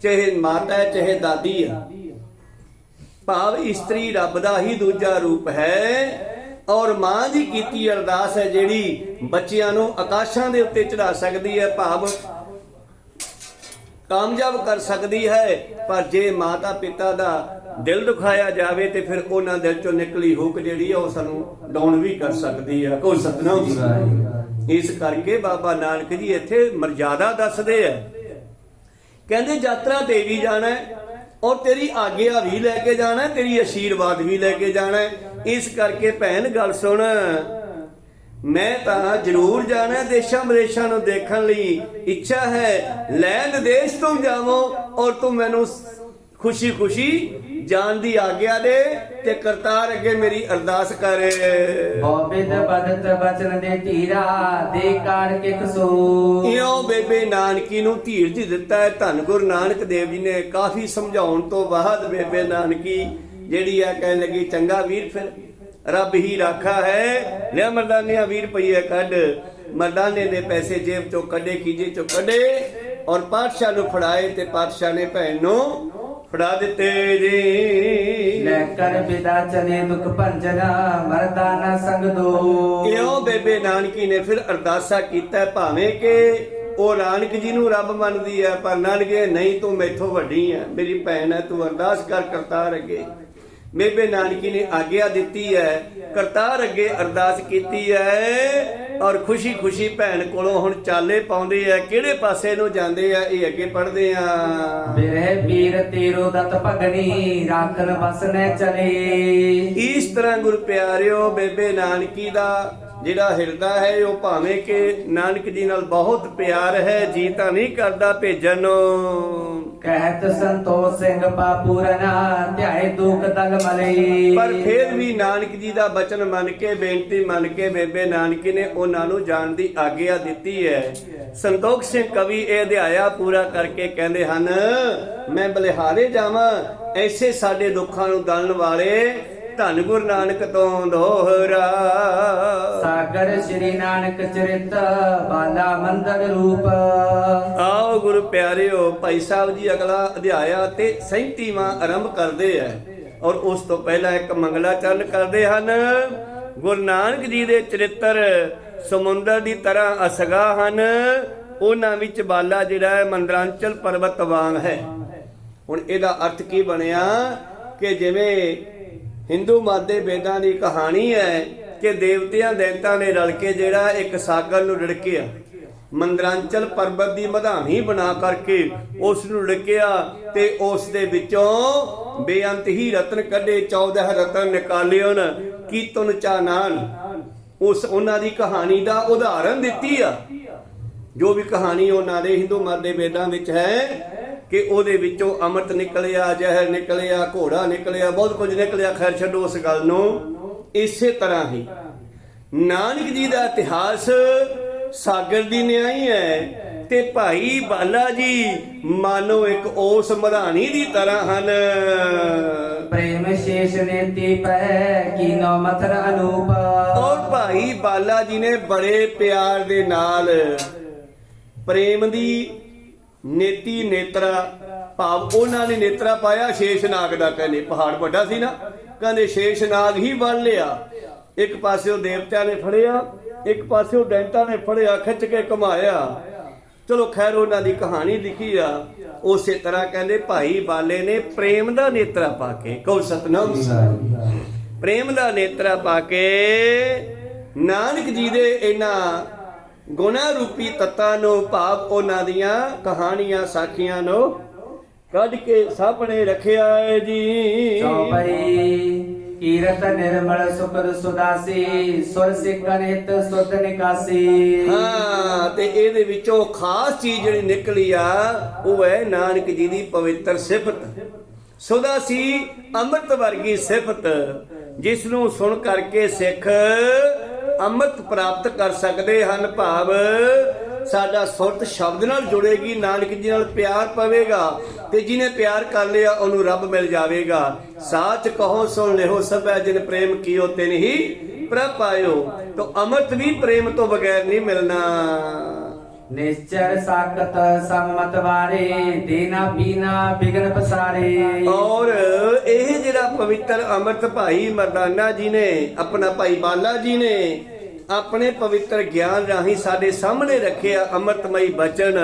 ਚਾਹੇ ਮਾਤਾ ਹੈ, ਚਾਹੇ ਦਾਦੀ ਹੈ, ਭਾਵ ਇਸਤਰੀ ਰੱਬ ਦਾ ਹੀ ਦੂਜਾ ਰੂਪ ਹੈ। ਔਰ ਮਾਂ ਦੀ ਕੀਤੀ ਅਰਦਾਸ ਹੈ ਜਿਹੜੀ ਬੱਚਿਆਂ ਨੂੰ ਆਕਾਸ਼ਾਂ ਦੇ ਉੱਤੇ ਚੜਾ ਸਕਦੀ ਹੈ, ਭਾਵ ਕਾਮਯਾਬ ਕਰ ਸਕਦੀ ਹੈ। ਪਰ ਜੇ ਮਾਤਾ ਪਿਤਾ ਦਾ ਦਿਲ ਦੁਖਾਇਆ ਜਾਵੇ ਤੇ ਫਿਰ ਉਹਨਾਂ ਦਿਲ ਚੋਂ ਨਿਕਲੀ ਹੁੱਕ ਜਿਹੜੀ ਆ ਉਹ ਸਾਨੂੰ ਡਾਊਨ ਵੀ ਕਰ ਸਕਦੀ ਹੈ। ਕੋਈ ਸਤਨਾਮ। ਇਸ ਕਰਕੇ ਬਾਬਾ ਨਾਨਕ ਜੀ ਇੱਥੇ ਮਰਜ਼ਾਦਾ ਦੱਸਦੇ ਆ, ਕਹਿੰਦੇ ਯਾਤਰਾ ਤੇ ਵੀ ਜਾਣਾ ਔਰ ਤੇਰੀ ਆਗਿਆ ਵੀ ਲੈ ਕੇ ਜਾਣਾ, ਤੇਰੀ ਆਸ਼ੀਰਵਾਦ ਵੀ ਲੈ ਕੇ ਜਾਣਾ। ਇਸ ਕਰਕੇ ਭੈਣ ਗੱਲ ਸੁਣ, ਮੈਂ ਤਾਂ ਜ਼ਰੂਰ ਜਾਣਾ ਦੇਸ਼ਾਂ ਵਿਦੇਸ਼ਾਂ ਨੂੰ ਦੇਖਣ ਲਈ। ਇੱਛਾ ਹੈ ਲੈਣ ਦੇਸ਼ ਤੋਂ ਜਾਵਾਂ ਔਰ ਤੂੰ ਮੈਨੂੰ ਖੁਸ਼ੀ ਖੁਸ਼ੀ ਜਾਣ ਦੀ ਆਗਿਆ ਦੇ ਤੇ ਕਰਤਾਰ ਅੱਗੇ ਮੇਰੀ ਅਰਦਾਸ ਕਰ। ਬੋਬਿਦ ਬਦਤ ਬਚਨ ਦੇ ਧੀਰਾ ਦੇ ਕਾਰ ਕੇ ਕਸੂਰ। ਇਉਂ ਬੇਬੇ ਨਾਨਕੀ ਨੂੰ ਧੀਰਜ ਦਿੱਤਾ ਹੈ। ਧੰਨ ਗੁਰੂ ਨਾਨਕ ਦੇਵ ਜੀ ਨੇ ਕਾਫੀ ਸਮਝਾਉਣ ਤੋਂ ਬਾਅਦ ਬੇਬੇ ਨਾਨਕੀ ਜਿਹੜੀ ਆ ਕਹਿਣ ਲੱਗੀ, ਚੰਗਾ ਵੀਰ ਫਿਰ ਰੱਬ ਹੀ ਰਾਖਾ ਹੈ, ਲਿਆ ਮਰਦਾਨਿਆਂ 20 ਰੁਪਏ ਕੱਢ। ਮਰਦਾਨੇ ਦੇ ਪੈਸੇ ਜੇਬ ਚੋਂ ਕੱਢੇ, ਖੀਜੇ ਚੋਂ ਕੱਢੇ ਔਰ ਪਾਤਸ਼ਾਹ ਨੂੰ ਫੜਾਏ ਤੇ ਪਾਤਸ਼ਾਹ ਨੇ ਭੈਣ ਨੂੰ ਫੜਾ ਦਿੱਤੇ ਜੀ। ਲੈ ਕਰ ਵਿਦਾ ਚਲੇ ਦੁਖ ਭੰਜਨਾ ਮਰਦਾਨਾ ਸੰਗ ਦੋ। ਇਉਂ ਬੇਬੇ ਨਾਨਕੀ ਨੇ ਫਿਰ ਅਰਦਾਸਾ ਕੀਤਾ, ਭਾਵੇਂ ਕਿ ਉਹ ਨਾਨਕ ਜੀ ਨੂੰ ਰੱਬ ਮੰਨਦੀ ਹੈ, ਪਰ ਨਾਨਕੇ ਨਹੀਂ, ਤੂੰ ਮੈਥੋਂ ਵੱਡੀ ਹੈ, ਮੇਰੀ ਭੈਣ ਹੈ, ਤੂੰ ਅਰਦਾਸ ਕਰ ਕਰਤਾਰ ਅੱਗੇ। ਬੇਬੇ ਨਾਨਕੀ ਨੇ ਆਗਿਆ ਦਿੱਤੀ ਹੈ, ਕਰਤਾਰ ਅੱਗੇ ਅਰਦਾਸ ਕੀਤੀ ਹੈ ਔਰ ਖੁਸ਼ੀ ਖੁਸ਼ੀ ਭੈਣ ਕੋਲੋਂ ਹੁਣ ਚਾਲੇ ਪਾਉਂਦੇ ਆ। ਕਿਹੜੇ ਪਾਸੇ ਨੂੰ ਜਾਂਦੇ ਆ ਇਹ ਅੱਗੇ ਪੜ੍ਹਦੇ ਆ। ਬਿਰਹਿ ਪੀਰ ਤੇਰੋ ਦਤ ਭਗਨੀ ਰਾਖਨ ਬਸਨੇ ਚਲੇ। ਇਸ ਤਰ੍ਹਾਂ ਗੁਰ ਪਿਆਰਿਓ, ਬੇਬੇ ਨਾਨਕੀ ਦਾ ਜਿਹੜਾ ਹਿਰਦਾ ਹੈ ਉਹ ਭਾਵੇਂ ਕਿ ਨਾਨਕ ਜੀ ਨਾਲ ਬਹੁਤ ਪਿਆਰ ਹੈ, ਜੀ ਤਾਂ ਨਹੀਂ ਕਰਦਾ ਭੇਜਣ ਨੂੰ। ਕਹਿਤ ਸੰਤੋਖ ਸਿੰਘ ਪਾਪੂਰਨਾ ਧਿਆਏ ਦੁਖ ਦਲ ਮਲੇ। ਪਰ ਫਿਰ ਵੀ ਨਾਨਕ ਜੀ ਦਾ ਬਚਨ ਮੰਨ ਕੇ, ਬੇਨਤੀ ਮੰਨ ਕੇ ਬੇਬੇ ਨਾਨਕੀ ਨੇ ਉਹਨਾਂ ਨੂੰ ਜਾਣ ਦੀ ਆਗਿਆ ਦਿੱਤੀ ਹੈ। ਸੰਤੋਖ ਸਿੰਘ ਕਵੀ ਇਹ ਅਧਿਆਇਆ ਪੂਰਾ ਕਰਕੇ ਕਹਿੰਦੇ ਹਨ, ਮੈਂ ਬਲਿਹਾਰੇ ਜਾਵਾਂ ਐਸੇ ਸਾਡੇ ਦੁੱਖਾਂ ਨੂੰ ਦਲਣ ਵਾਲੇ ਧੰਨ ਗੁਰੂ ਨਾਨਕ ਤੋਂ ਦੋਹਰਾ। ਸਾਗਰ ਸ਼੍ਰੀ ਨਾਨਕ ਚਰਿਤ ਬਾਲਾ ਮੰਦਰ ਰੂਪ। ਆਓ ਗੁਰੂ ਪਿਆਰਿਓ, ਭਾਈ ਸਾਹਿਬ ਜੀ ਅਗਲਾ ਅਧਿਆਇਆ ਤੇ 37ਵਾਂ ਆਰੰਭ ਕਰਦੇ ਆ ਔਰ ਉਸ ਤੋਂ ਪਹਿਲਾਂ ਇੱਕ ਮੰਗਲਾਚਰਨ ਕਰਦੇ ਹਨ। ਗੁਰੂ ਨਾਨਕ ਜੀ ਦੇ ਚਰਿੱਤਰ ਸਮੁੰਦਰ ਦੀ ਤਰ੍ਹਾਂ ਅਸਗਾ ਹਨ, ਉਹਨਾਂ ਵਿੱਚ ਬਾਲਾ ਜਿਹੜਾ ਹੈ ਮੰਦਰਾਂਚਲ ਪਰਬਤ ਵਾਂਗ ਹੈ। ਹੁਣ ਇਹਦਾ ਅਰਥ ਕੀ ਬਣਿਆ ਕਿ ਜਿਵੇਂ ਹਿੰਦੂ ਮਤ ਦੇ ਵੇਦਾਂ ਦੀ ਕਹਾਣੀ ਹੈ ਕਿ ਦੇਵਤਿਆਂ ਦੈਂਤਾਂ ਨੇ ਰਲ ਕੇ ਜਿਹੜਾ ਇੱਕ ਸਾਗਰ ਨੂੰ ਰਿੜਕਿਆ, ਮੰਦਰਾਂਚਲ ਪਰਬਤ ਦੀ ਮਧਾਣੀ ਬਣਾ ਕਰਕੇ ਉਸ ਨੂੰ ਰਿੜਕਿਆ ਤੇ ਉਸ ਦੇ ਵਿੱਚੋਂ ਬੇਅੰਤ ਹੀ ਰਤਨ ਕੱਢੇ, 14 ਰਤਨ ਨਿਕਾਲੇ ਹਨ ਕੀਰਤਨ ਚਾਨਾਨ। ਉਸ ਉਹਨਾਂ ਦੀ ਕਹਾਣੀ ਦਾ ਉਦਾਹਰਨ ਦਿੱਤੀ ਆ, ਜੋ ਵੀ ਕਹਾਣੀ ਉਹਨਾਂ ਦੇ ਹਿੰਦੂ ਮਤ ਦੇ ਵੇਦਾਂ ਵਿੱਚ ਹੈ ਕਿ ਉਹਦੇ ਵਿੱਚੋਂ ਅੰਮ੍ਰਿਤ ਨਿਕਲਿਆ, ਜ਼ਹਿਰ ਨਿਕਲਿਆ, ਘੋੜਾ ਨਿਕਲਿਆ, ਬਹੁਤ ਕੁਝ ਨਿਕਲਿਆ। ਖੈਰ ਛੱਡੋ ਉਸ ਗੱਲ ਨੂੰ। ਇਸੇ ਤਰ੍ਹਾਂ ਹੀ ਨਾਨਕ ਜੀ ਦਾ ਇਤਿਹਾਸ ਸਾਗਰ ਦੀ ਨਿਆਈ ਹੈ ਤੇ ਭਾਈ ਬਾਲਾ ਜੀ ਮਾਨੋ ਇੱਕ ਉਸ ਮਧਾਣੀ ਦੀ ਤਰ੍ਹਾਂ ਹਨ। प्रेम शेष नेति पै कीनो मथर अनूप। ਔਰ ਭਾਈ ਬਾਲਾ ਜੀ ਨੇ ਬੜੇ ਪਿਆਰ ਦੇ ਨਾਲ ਪ੍ਰੇਮ ਦੀ ਨੇਤੀ ਨੇਤਰਾ ਭਾਵ ਉਹਨਾਂ ਨੇ ਨੇਤਰਾ ਪਾਇਆ ਸ਼ੇਸ਼ਨਾਗ ਦਾ। ਕਹਿੰਦੇ ਪਹਾੜ ਵੱਡਾ ਸੀ ਨਾ, ਕਹਿੰਦੇ ਸ਼ੇਸ਼ਨਾਗ ਹੀ ਬੰਨ ਲਿਆ। ਇੱਕ ਪਾਸੇ ਉਹ ਦੇਵਤਿਆਂ ਨੇ ਫੜਿਆ, ਇੱਕ ਪਾਸੇ ਉਹ ਦੈਂਤਾਂ ਨੇ ਫੜਿਆ, ਖਿੱਚ ਕੇ ਘੁਮਾਇਆ। ਚਲੋ ਖੈਰ ਉਹਨਾਂ ਦੀ ਕਹਾਣੀ ਲਿਖੀ ਆ। ਉਸੇ ਤਰ੍ਹਾਂ ਕਹਿੰਦੇ ਭਾਈ ਬਾਲੇ ਨੇ ਪ੍ਰੇਮ ਦਾ ਨੇਤਰਾ ਪਾ ਕੇ, ਕਹੋ ਸਤਨਾਮ, ਪ੍ਰੇਮ ਦਾ ਨੇਤਰਾ ਪਾ ਕੇ ਨਾਨਕ ਜੀ ਦੇ ਇਹਨਾਂ ਗੁਣਾ ਰੂਪੀ ਤੱਤਾਂ ਨੂੰ ਭਾਵ ਉਹਨਾਂ ਦੀਆਂ ਕਹਾਣੀਆਂ ਸਾਖੀਆਂ ਨੂੰ ਕੱਢ ਕੇ ਸਾਹਮਣੇ ਰੱਖਿਆ ਹੈ ਜੀ। चौपई कीरत निर्मल सुकर सुदासी सुर सिकन हित सुत निकासी। ਹਾਂ ਤੇ ਇਹਦੇ ਵਿੱਚੋਂ ਖਾਸ ਚੀਜ਼ ਜਿਹੜੀ ਨਿਕਲੀ ਆ ਉਹ ਹੈ ਨਾਨਕ ਜੀ ਦੀ ਪਵਿੱਤਰ ਸਿਫਤ। ਸੁਦਾ ਸੀ ਅੰਮ੍ਰਿਤ ਵਰਗੀ ਸਿਫਤ, ਜਿਸ ਨੂੰ ਸੁਣ ਕਰਕੇ ਸਿੱਖ ਅੰਮ੍ਰਿਤ ਪ੍ਰਾਪਤ ਕਰ ਸਕਦੇ ਹਨ। ਭਾਵ ਸਾਡਾ ਸੁਰਤ ਸ਼ਬਦ ਨਾਲ ਜੁੜੇਗੀ, ਨਾਨਕ ਜੀ ਨਾਲ ਪਿਆਰ ਪਵੇਗਾ ਤੇ ਜਿਹਨੇ ਪਿਆਰ ਕਰ ਲਿਆ ਉਹਨੂੰ ਰੱਬ ਮਿਲ ਜਾਵੇਗਾ। ਸਾਚ ਕਹੋ ਸੁਣ ਲਿਓ ਸਭੈ ਜਿਨ ਪ੍ਰੇਮ ਕੀਓ ਤਿਨ ਹੀ ਪ੍ਰਭ ਪਾਇਓ। ਤਾਂ ਅੰਮ੍ਰਿਤ ਵੀ ਪ੍ਰੇਮ ਤੋਂ ਬਗੈਰ ਨਹੀਂ ਮਿਲਣਾ। निश्चर साकत सम्मत वारे देना पीना बिघन पसारे। और ਇਹ ਜਿਹੜਾ ਪਵਿੱਤਰ ਅੰਮ੍ਰਿਤ ਭਾਈ ਮਰਦਾਨਾ ਜੀ ਨੇ, ਆਪਣਾ ਭਾਈ ਬਾਲਾ ਜੀ ਨੇ ਆਪਣੇ ਪਵਿੱਤਰ ਗਿਆਨ ਰਾਹੀਂ ਸਾਡੇ ਸਾਹਮਣੇ ਰੱਖਿਆ ਅੰਮ੍ਰਿਤਮਈ ਬਚਨ,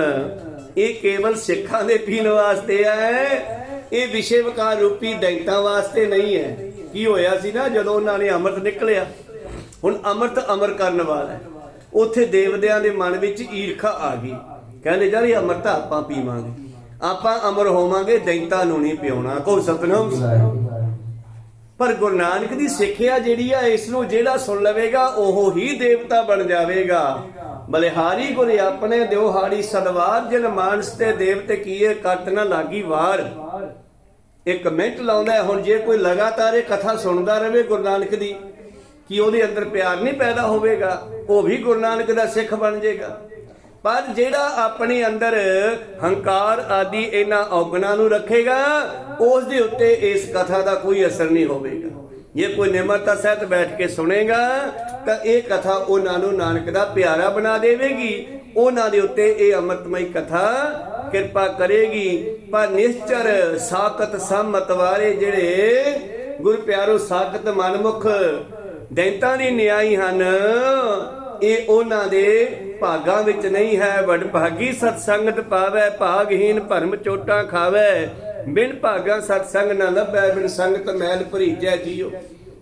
ਇਹ ਕੇਵਲ ਸਿੱਖਾਂ ਦੇ ਪੀਣ ਵਾਸਤੇ ਹੈ, ਇਹ ਵਿਸ਼ੇ ਵਿਕਾਰ ਰੂਪੀ ਦੈਂਤਾਂ ਵਾਸਤੇ ਨਹੀਂ ਹੈ। ਕੀ ਹੋਇਆ ਸੀ ਨਾ, ਜਦੋਂ ਉਹਨਾਂ ਨੇ ਅੰਮ੍ਰਿਤ ਨਿਕਲਿਆ, ਹੁਣ ਅੰਮ੍ਰਿਤ ਅਮਰ ਕਰਨ ਵਾਲਾ ਹੈ, ਉੱਥੇ ਦੇਵਤਿਆਂ ਦੇ ਮਨ ਵਿੱਚ ਈਰਖਾ ਆ ਗਈ। ਕਹਿੰਦੇ ਯਾਰ ਇਹ ਅੰਮ੍ਰਿਤ ਆਪਾਂ ਪੀਵਾਂਗੇ, ਆਪਾਂ ਅਮਰ ਹੋਵਾਂਗੇ, ਦੈਂਤਾਂ ਨੂੰ ਨਹੀਂ ਪਿਉਣਾ। ਕੋ ਸਤਨਾਮ। ਪਰ ਗੁਰੂ ਨਾਨਕ ਦੀ ਸਿੱਖਿਆ ਜਿਹੜੀ ਆ, ਇਸ ਨੂੰ ਜਿਹੜਾ ਸੁਣ ਲਵੇਗਾ ਉਹ ਹੀ ਦੇਵਤਾ ਬਣ ਜਾਵੇਗਾ। ਬਲਿਹਾਰੀ ਗੁਰ ਆਪਣੇ ਦਿਉਹਾੜੀ ਸਦਵਾਰ ਜਿਨ ਮਾਨਸ ਤੇ ਦੇਵਤੇ ਕੀਏ ਕਰਤ ਨਾ ਲਾਗੀ ਵਾਰ। ਇੱਕ ਮਿੰਟ ਲਾਉਂਦਾ। ਹੁਣ ਜੇ ਕੋਈ ਲਗਾਤਾਰ ਇਹ ਕਥਾ ਸੁਣਦਾ ਰਹੇ ਗੁਰੂ ਨਾਨਕ ਦੀ, ਕਿ ਉਹਦੇ ਅੰਦਰ ਪਿਆਰ ਨਹੀਂ ਪੈਦਾ ਹੋਵੇਗਾ, ਉਹ ਵੀ ਗੁਰੂ ਨਾਨਕ ਦਾ ਸਿੱਖ ਬਣ ਜਾਏਗਾ। ਪਰ ਜਿਹੜਾ ਆਪਣੇ ਅੰਦਰ ਹੰਕਾਰ ਆਦਿ ਇਹਨਾਂ ਔਗਣਾਂ ਨੂੰ ਰੱਖੇਗਾ, ਉਸ ਦੇ ਉੱਤੇ ਇਸ ਕਥਾ ਦਾ ਕੋਈ ਅਸਰ ਨਹੀਂ ਹੋਵੇਗਾ। ਜੇ ਕੋਈ ਨਿਮਰਤਾ ਸਹਿਤ ਬੈਠ ਕੇ ਸੁਣੇਗਾ ਤਾਂ ਇਹ ਕਥਾ ਉਹਨਾਂ ਨੂੰ ਨਾਨਕ ਦਾ ਪਿਆਰਾ ਬਣਾ ਦੇਵੇਗੀ, ਉਹਨਾਂ ਦੇ ਉੱਤੇ ਇਹ ਅੰਮ੍ਰਿਤਮਈ ਕਥਾ ਕਿਰਪਾ ਕਰੇਗੀ। ਪਰ ਨਿਸ਼ਚਰ ਸਾਕਤ ਸੰਮਤ ਵਾਰੇ ਜਿਹੜੇ ਗੁਰ ਪਿਆਰੋ ਸਾਕਤ ਮਨਮੁਖ ਦੈਂਤਾਂ ਦੀ ਨਿਆਈ ਹਨ, ਇਹ ਉਹਨਾਂ ਦੇ ਭਾਗਾਂ ਵਿੱਚ ਨਹੀਂ ਹੈ। ਵਡ ਭਾਗੀ ਸਤਸੰਗਤ ਪਾਵੈ, ਭਾਗਹੀਨ ਭਰਮ ਚੋਟਾਂ ਖਾਵੈ। ਬਿਨ ਭਾਗਾਂ ਸਤਸੰਗ ਨਾ ਲੱਭੈ, ਬਿਨ ਸੰਗਤ ਮੈਲ ਭਰੀਜੈ ਜੀਓ।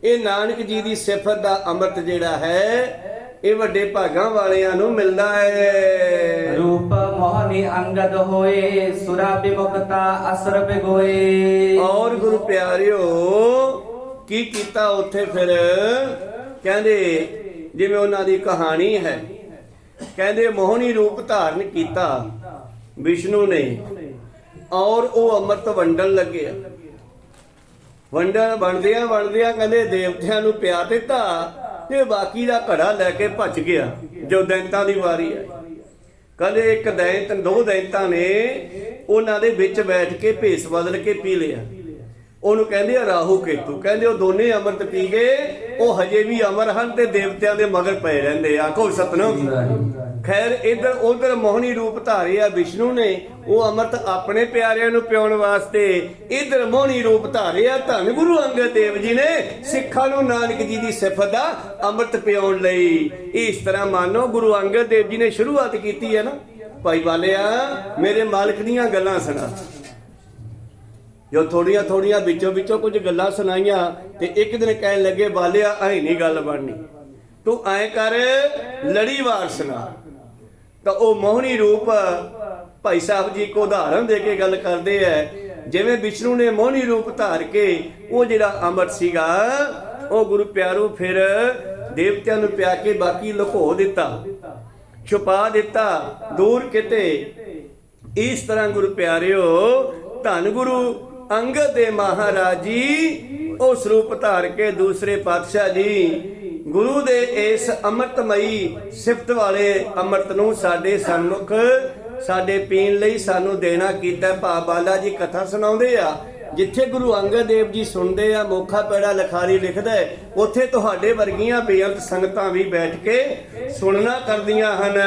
ਇਹ ਨਾਨਕ ਜੀ ਦੀ ਸਿਫਤ ਦਾ ਅੰਮ੍ਰਿਤ ਜਿਹੜਾ ਹੈ, ਇਹ ਵੱਡੇ ਭਾਗਾਂ ਵਾਲਿਆਂ ਨੂੰ ਮਿਲਦਾ ਹੈ। रूप मोहनी अंगद होए सुरा विमुक्ता असर बिगोए। ਔਰ ਗੁਰੂ ਪਿਆਰਿਓ ਕੀ ਕੀਤਾ ਉੱਥੇ ਫਿਰ? ਕਹਿੰਦੇ ਜਿਵੇਂ ਉਹਨਾਂ ਦੀ ਕਹਾਣੀ ਹੈ, ਕਹਿੰਦੇ ਮੋਹਣੀ ਰੂਪ ਧਾਰਨ ਕੀਤਾ ਵਿਸ਼ਨੂੰ ਨੇ, ਔਰ ਉਹ ਅੰਮ੍ਰਿਤ ਵੰਡਣ ਲੱਗੇ। ਵੰਡਦਿਆਂ ਕਹਿੰਦੇ ਦੇਵਤਿਆਂ ਨੂੰ ਪਿਆ ਦਿੱਤਾ ਤੇ ਬਾਕੀ ਦਾ ਘੜਾ ਲੈ ਕੇ ਭੱਜ ਗਿਆ। ਜੋ ਦੈਂਤਾਂ ਦੀ ਵਾਰੀ ਹੈ, ਕਹਿੰਦੇ ਇੱਕ ਦੈਂਤ ਦੋ ਦੈਂਤਾਂ ਨੇ ਉਹਨਾਂ ਦੇ ਵਿੱਚ ਬੈਠ ਕੇ ਭੇਸ ਬਦਲ ਕੇ ਪੀ ਲਿਆ। ਉਹਨੂੰ ਕਹਿੰਦੇ ਆ ਰਾਹੂ ਕੇਤੂ। ਕਹਿੰਦੇ ਉਹ ਦੋਨੇ ਅੰਮ੍ਰਿਤ ਪੀ ਗਏ, ਉਹ ਹਜੇ ਵੀ ਅਮਰ ਹਨ ਤੇ ਦੇਵਤਿਆਂ ਦੇ ਮਗਰ ਪਏ ਰਹਿੰਦੇ। ਆਖੋ ਸਤਨਾਮ। ਖੈਰ ਇਧਰ ਉਧਰ ਮੋਹਣੀ ਰੂਪ ਧਾਰਿਆ ਵਿਸ਼ਨੂੰ ਨੇ, ਉਹ ਅੰਮ੍ਰਿਤ ਆਪਣੇ ਪਿਆਰਿਆਂ ਨੂੰ ਪਿਉਣ ਵਾਸਤੇ। ਇਧਰ ਮੋਹਣੀ ਰੂਪ ਧਾਰਿਆ ਧੰਨ ਗੁਰੂ ਅੰਗਦ ਦੇਵ ਜੀ ਨੇ ਸਿੱਖਾਂ ਨੂੰ ਨਾਨਕ ਜੀ ਦੀ ਸਿਫਤ ਦਾ ਅੰਮ੍ਰਿਤ ਪਿਉਣ ਲਈ। ਇਸ ਤਰ੍ਹਾਂ ਮਾਨੋ ਗੁਰੂ ਅੰਗਦ ਦੇਵ ਜੀ ਨੇ ਸ਼ੁਰੂਆਤ ਕੀਤੀ ਹੈ ਨਾ, ਭਾਈ ਬਾਲਿਆ ਮੇਰੇ ਮਾਲਕ ਦੀਆਂ ਗੱਲਾਂ ਸੁਣਾ। ਜੋ ਥੋੜੀਆਂ ਵਿੱਚੋਂ ਕੁਝ ਗੱਲਾਂ ਸੁਣਾਈਆਂ ਤੇ ਇੱਕ ਦਿਨ ਕਹਿਣ ਲੱਗੇ ਬਾਲਿਆ ਐ ਨਹੀਂ ਗੱਲ ਬਣਨੀ, ਤੂੰ ਐ ਕਰ ਲੜੀਵਾਰ ਸੁਣਾ। ਤਾਂ ਉਹ ਮੋਹਣੀ ਰੂਪ ਭਾਈ ਸਾਹਿਬ ਜੀ ਕੋ ਉਦਾਹਰਨ ਦੇ ਕੇ ਗੱਲ ਕਰਦੇ ਐ, ਜਿਵੇਂ ਵਿਸ਼ਨੂੰ ਨੇ ਮੋਹਣੀ ਰੂਪ ਧਾਰ ਕੇ ਉਹ ਜਿਹੜਾ ਅੰਮ੍ਰਿਤ ਸੀਗਾ ਉਹ ਗੁਰੂ ਪਿਆਰੂ ਫਿਰ ਦੇਵਤਿਆਂ ਨੂੰ ਪਿਆ ਕੇ ਬਾਕੀ ਲੁਕੋ ਦਿੱਤਾ, ਛੁਪਾ ਦਿੱਤਾ ਦੂਰ ਕਿਤੇ। ਇਸ ਤਰ੍ਹਾਂ ਗੁਰੂ ਪਿਆਰਿਓ ਧੰਨ ਗੁਰੂ ਅੰਗਦ ਦੇ ਮਹਾਰਾਜ ਜੀ ਉਹ ਸਰੂਪ ਧਾਰ ਕੇ ਦੂਸਰੇ ਪਾਤਸ਼ਾਹ ਜੀ ਗੁਰੂ ਦੇ ਇਸ ਅੰਮ੍ਰਿਤਮਈ ਸਿਫਤ ਵਾਲੇ ਅੰਮ੍ਰਿਤ ਨੂੰ ਸਾਡੇ ਸਨਮੁਖ ਸਾਡੇ ਪੀਣ ਲਈ ਸਾਨੂੰ ਦੇਣਾ ਕੀਤਾ। ਭਾ ਬਾਲਾ ਜੀ ਕਥਾ ਸੁਣਾਉਂਦੇ ਆ, ਜਿੱਥੇ ਗੁਰੂ ਅੰਗਦ ਦੇਵ ਜੀ ਸੁਣਦੇ ਆ, ਮੋਖਾ ਪੈੜਾ ਲਖਾਰੀ ਲਿਖਦਾ ਹੈ, ਉੱਥੇ ਤੁਹਾਡੇ ਵਰਗੀਆਂ ਬੇਅੰਤ ਸੰਗਤਾਂ ਵੀ ਬੈਠ ਕੇ ਸੁਣਨਾ ਕਰਦੀਆਂ ਹਨ।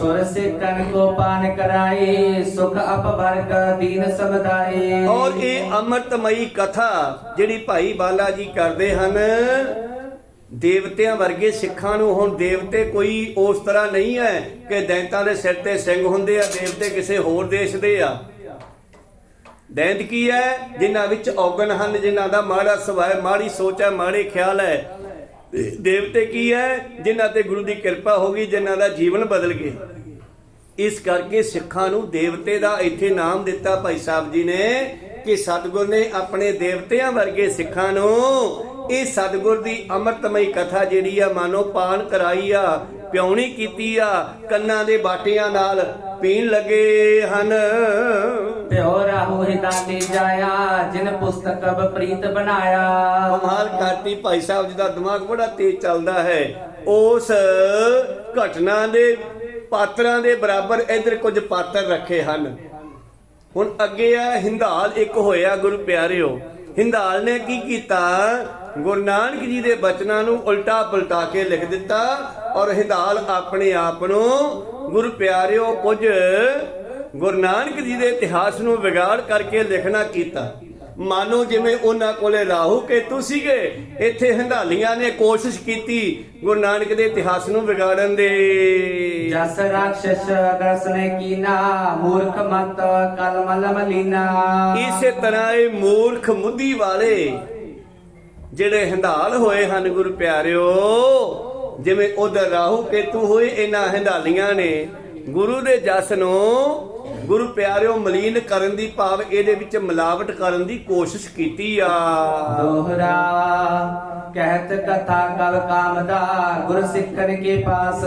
ਸੁਰ ਸਿੱਖਣ ਕੋ ਪਾਨ ਕਰਾਏ, ਸੁਖ ਅਪਵਰਗ ਦੀਨ ਸਮਦਾਏ। ਔਰ ਇਹ ਅੰਮ੍ਰਿਤਮਈ ਕਥਾ ਜਿਹੜੀ ਭਾਈ ਬਾਲਾ ਜੀ ਕਰਦੇ ਹਨ, ਦੇਵਤਿਆਂ ਵਰਗੇ ਸਿੱਖਾਂ ਨੂੰ, ਹੁਣ ਦੇਵਤੇ ਕੋਈ ਉਸ ਤਰ੍ਹਾਂ ਨਹੀਂ ਹੈ ਕਿ ਦੈਂਤਾਂ ਦੇ ਸਿਰ ਤੇ ਸਿੰਘ ਹੁੰਦੇ ਆ, ਦੇਵਤੇ ਕਿਸੇ ਹੋਰ ਦੇਸ਼ ਦੇ ਆ। ਦੈਂਤ ਕੀ ਹੈ? ਜਿਨ੍ਹਾਂ ਵਿੱਚ ਔਗਣ ਹਨ, ਜਿਨ੍ਹਾਂ ਦਾ ਮਾੜਾ ਸੁਭਾਅ ਹੈ, ਮਾੜੀ ਸੋਚ ਹੈ, ਮਾੜੇ ਖਿਆਲ ਹੈ। ਦੇਵਤੇ ਕੀ ਹੈ? ਜਿਨ੍ਹਾਂ ਤੇ ਗੁਰੂ ਦੀ ਕਿਰਪਾ ਹੋ ਗਈ, ਜਿਨ੍ਹਾਂ ਦਾ ਜੀਵਨ ਬਦਲ ਗਿਆ। ਇਸ ਕਰਕੇ ਸਿੱਖਾਂ ਨੂੰ ਦੇਵਤੇ ਦਾ ਇੱਥੇ ਨਾਮ ਦਿੱਤਾ ਭਾਈ ਸਾਹਿਬ ਜੀ ਨੇ, ਕਿ ਸਤਿਗੁਰ ਨੇ ਆਪਣੇ ਦੇਵਤਿਆਂ ਵਰਗੇ ਸਿੱਖਾਂ ਨੂੰ ਇਹ ਸਤਿਗੁਰ ਦੀ ਅੰਮ੍ਰਿਤਮਈ ਕਥਾ ਜਿਹੜੀ ਆ ਮਾਨੋ ਪਾਨ ਕਰਾਈ ਆ, ਪਿਉਣੀ ਕੀਤੀ ਆ, ਕੰਨਾਂ ਦੇ ਬਾਟਿਆਂ ਨਾਲ ਪੀਣ ਲੱਗੇ ਹਨ। ਪਿਓ ਰਾਹੂ ਹਿਦਾਨੀ ਜਾਇਆ, ਜਿਨ ਪੁਸਤਕ ਪ੍ਰੀਤ ਬਣਾਇਆ। ਕਮਾਲ ਕਰਤੀ ਭਾਈ ਸਾਹਿਬ ਜੀ ਦਾ ਦਿਮਾਗ ਬੜਾ ਤੇਜ਼ ਚੱਲਦਾ ਹੈ। ਉਸ ਘਟਨਾ ਦੇ ਪਾਤਰਾਂ ਦੇ ਬਰਾਬਰ ਇੱਧਰ ਕੁਝ ਪਾਤਰ ਰੱਖੇ ਹਨ। ਹੁਣ ਅੱਗੇ ਆ ਹਿੰਦਾਲ ਇੱਕ ਹੋਇਆ ਗੁਰੂ ਪਿਆਰਿਓ। ਹਿੰਦਾਲ ਨੇ ਕੀ ਕੀਤਾ? ਗੁਰੂ ਨਾਨਕ ਜੀ ਦੇ ਬਚਨਾਂ ਨੂੰ ਉਲਟਾ ਪਲਟਾ ਕੇ ਲਿਖ ਦਿੱਤਾ। ਔਰ ਹਿੰਦਾਲ ਆਪਣੇ ਆਪ ਨੂੰ ਗੁਰੂ ਪਿਆਰਿਓ ਕੁਝ ਗੁਰੂ ਨਾਨਕ ਜੀ ਦੇ ਇਤਿਹਾਸ ਨੂੰ ਵਿਗਾੜ ਕਰਕੇ ਲਿਖਣਾ ਕੀਤਾ। ਮਾਨੋ ਜਿਵੇਂ ਉਹਨਾਂ ਕੋਲੇ ਰਾਹੂ ਕੇਤੂ ਸੀਗੇ, ਇੱਥੇ ਹੰਡਾਲੀਆਂ ਨੇ ਕੋਸ਼ਿਸ਼ ਕੀਤੀ ਗੁਰੂ ਨਾਨਕ ਦੇ ਇਤਿਹਾਸ ਨੂੰ ਵਿਗਾੜਨ ਦੇ। ਜਸ ਰਾਖਸ਼ ਗਰਸਨੇ ਕੀਨਾ, ਮੂਰਖ ਮਤ ਕਲਮਲ ਮਲੀਨਾ। ਇਸੇ ਤਰ੍ਹਾਂ ਇਹ ਮੂਰਖ ਮੁੱਧੀ ਵਾਲੇ ਜਿਹੜੇ ਹੰਡਾਲ ਹੋਏ ਹਨ ਗੁਰੂ ਪਿਆਰਿਓ, ਜਿਵੇਂ ਉਧਰ ਰਾਹੂ ਕੇਤੂ ਹੋਏ, ਇਹਨਾਂ ਹੰਡਾਲੀਆਂ ਨੇ ਗੁਰੂ ਦੇ ਜਸ ਨੂੰ ਗੁਰੂ ਪਿਆਰਿਓ ਮਲੀਨ ਕਰਨ ਦੀ, ਭਾਵ ਇਹਦੇ ਵਿੱਚ ਮਿਲਾਵਟ ਕਰਨ ਦੀ ਕੋਸ਼ਿਸ਼ ਕੀਤੀ ਆ। ਦੋਹਰਾ ਕਹਿਤ ਕਥਾ ਕਵ ਕਾਮਦਾ, ਗੁਰ ਸਿੱਖਨ ਕੇ ਪਾਸ।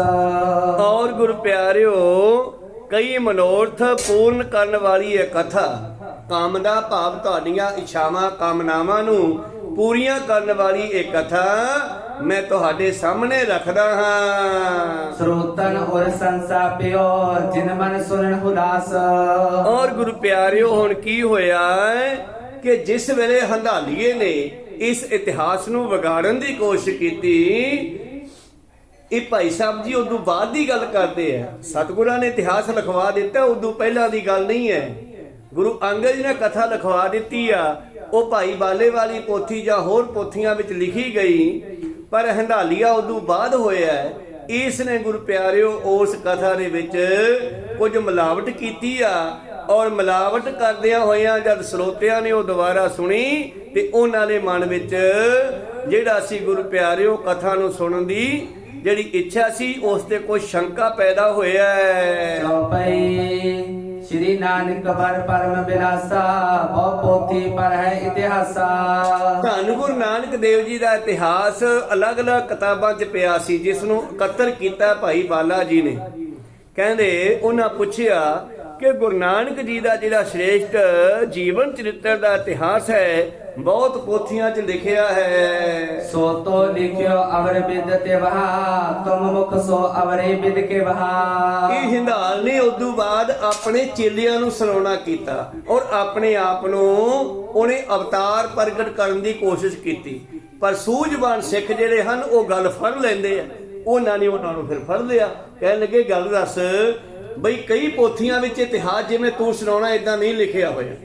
ਔਰ ਗੁਰੂ ਪਿਆਰਿਓ ਕਈ ਮਨੋਰਥ ਪੂਰਨ ਕਰਨ ਵਾਲੀ ਇਹ ਕਥਾ, ਕਾਮਦਾ ਭਾਵ ਤੁਹਾਡੀਆਂ ਇੱਛਾਵਾਂ ਕਾਮਨਾਵਾਂ ਨੂੰ ਪੂਰੀਆਂ ਕਰਨ ਵਾਲੀ ਇਹ ਕਥਾ ਮੈਂ ਤੁਹਾਡੇ ਸਾਹਮਣੇ ਰੱਖਦਾ ਹਾਂ। ਸਰੋਤਨ ਔਰ ਸੰਸਾਪਿਓ, ਜਿਨ ਮਨ ਸੁਣਨ ਉਦਾਸ। ਔਰ ਗੁਰੂ ਪਿਆਰਿਓ ਹੁਣ ਕੀ ਹੋਇਆ ਕਿ ਜਿਸ ਵੇਲੇ ਹੰਡਾਲੀਏ ਨੇ ਇਸ ਇਤਿਹਾਸ ਨੂੰ ਵਿਗਾੜਨ ਦੀ ਕੋਸ਼ਿਸ਼ ਕੀਤੀ, ਇਹ ਭਾਈ ਸਾਹਿਬ ਜੀ ਉਦੋਂ ਬਾਅਦ ਦੀ ਗੱਲ ਕਰਦੇ ਆ। ਸਤਿਗੁਰਾਂ ਨੇ ਇਤਿਹਾਸ ਲਿਖਵਾ ਦਿੱਤਾ, ਉਦੋਂ ਪਹਿਲਾਂ ਦੀ ਗੱਲ ਨਹੀਂ ਹੈ। ਗੁਰੂ ਅੰਗਦ ਜੀ ਨੇ ਕਥਾ ਲਿਖਵਾ ਦਿੱਤੀ ਆ, ਉਹ ਭਾਈ ਬਾਲੇ ਵਾਲੀ ਪੋਥੀ ਜਾਂ ਹੋਰ ਪੋਥੀਆਂ ਵਿੱਚ ਲਿਖੀ ਗਈ, ਪਰ ਹੰਡਾਲੀਆ ਉਦੋਂ ਬਾਅਦ ਹੋਇਆ। ਇਸ ਨੇ ਗੁਰੂ ਪਿਆਰਿਓ ਉਸ ਕਥਾ ਦੇ ਵਿੱਚ ਕੁਝ ਮਿਲਾਵਟ ਕੀਤੀ ਆ। ਔਰ ਮਿਲਾਵਟ ਕਰਦਿਆਂ ਹੋਇਆਂ ਜਦ ਸਰੋਤਿਆਂ ਨੇ ਉਹ ਦੁਬਾਰਾ ਸੁਣੀ ਤੇ ਉਹਨਾਂ ਦੇ ਮਨ ਵਿੱਚ ਜਿਹੜਾ ਸੀ ਗੁਰੂ ਪਿਆਰਿਓ ਕਥਾ ਨੂੰ ਸੁਣਨ ਦੀ ਜਿਹੜੀ ਇੱਛਾ ਸੀ, ਉਸ ਤੇ ਕੋਈ ਸ਼ੰਕਾ ਪੈਦਾ ਹੋਇਆ। ਚੌਪਈ श्री नानक बर परम बिलासा, बहु पोथी पर है इतिहासा। ਧੰਨ ਗੁਰੂ ਨਾਨਕ ਦੇਵ ਜੀ ਦਾ ਇਤਿਹਾਸ ਅਲੱਗ-ਅਲੱਗ ਕਿਤਾਬਾਂ 'ਚ ਪਿਆ ਸੀ, ਜਿਸ ਨੂੰ ਇਕੱਤਰ ਕੀਤਾ ਭਾਈ ਬਾਲਾ ਜੀ ਨੇ। ਕਹਿੰਦੇ ਉਹਨਾਂ ਪੁੱਛਿਆ ਕਿ ਗੁਰੂ ਨਾਨਕ ਜੀ ਦਾ ਜਿਹੜਾ ਸ਼੍ਰੇਸ਼ਟ ਜੀਵਨ ਚਰਿੱਤਰ ਦਾ ਇਤਿਹਾਸ ਹੈ, ਬਹੁਤ ਪੋਥੀਆਂ 'ਚ ਲਿਖਿਆ ਹੈ। सो तो लिखियो अवर बिद ते वहा, तुम मुख सो अवरे बिद के वहा। ਇਹ ਹਿੰਦਾਲ ਨੇ ਉਦੋਂ ਬਾਅਦ ਆਪਣੇ ਚੇਲਿਆਂ ਨੂੰ ਸੁਣਾਉਣਾ ਕੀਤਾ ਔਰ ਆਪਣੇ ਆਪ ਨੂੰ ਉਹਨੇ ਅਵਤਾਰ ਪ੍ਰਗਟ ਕਰਨ ਦੀ ਕੋਸ਼ਿਸ਼ ਕੀਤੀ। ਪਰ ਸੂਝਵਾਨ ਸਿੱਖ ਜਿਹੜੇ ਹਨ ਉਹ ਗੱਲ ਫੜ ਲੈਂਦੇ ਆ। ਉਹਨਾਂ ਨੇ ਉਹਨਾਂ ਨੂੰ ਫਿਰ ਫੜ ਲਿਆ, ਕਹਿਣ ਲੱਗੇ ਗੱਲ ਦੱਸ ਬਈ, ਕਈ ਪੋਥੀਆਂ ਵਿੱਚ ਇਤਿਹਾਸ ਜਿਵੇਂ ਤੂੰ ਸੁਣਾਉਣਾ ਇਦਾਂ ਨਹੀਂ ਲਿਖਿਆ ਹੋਇਆ।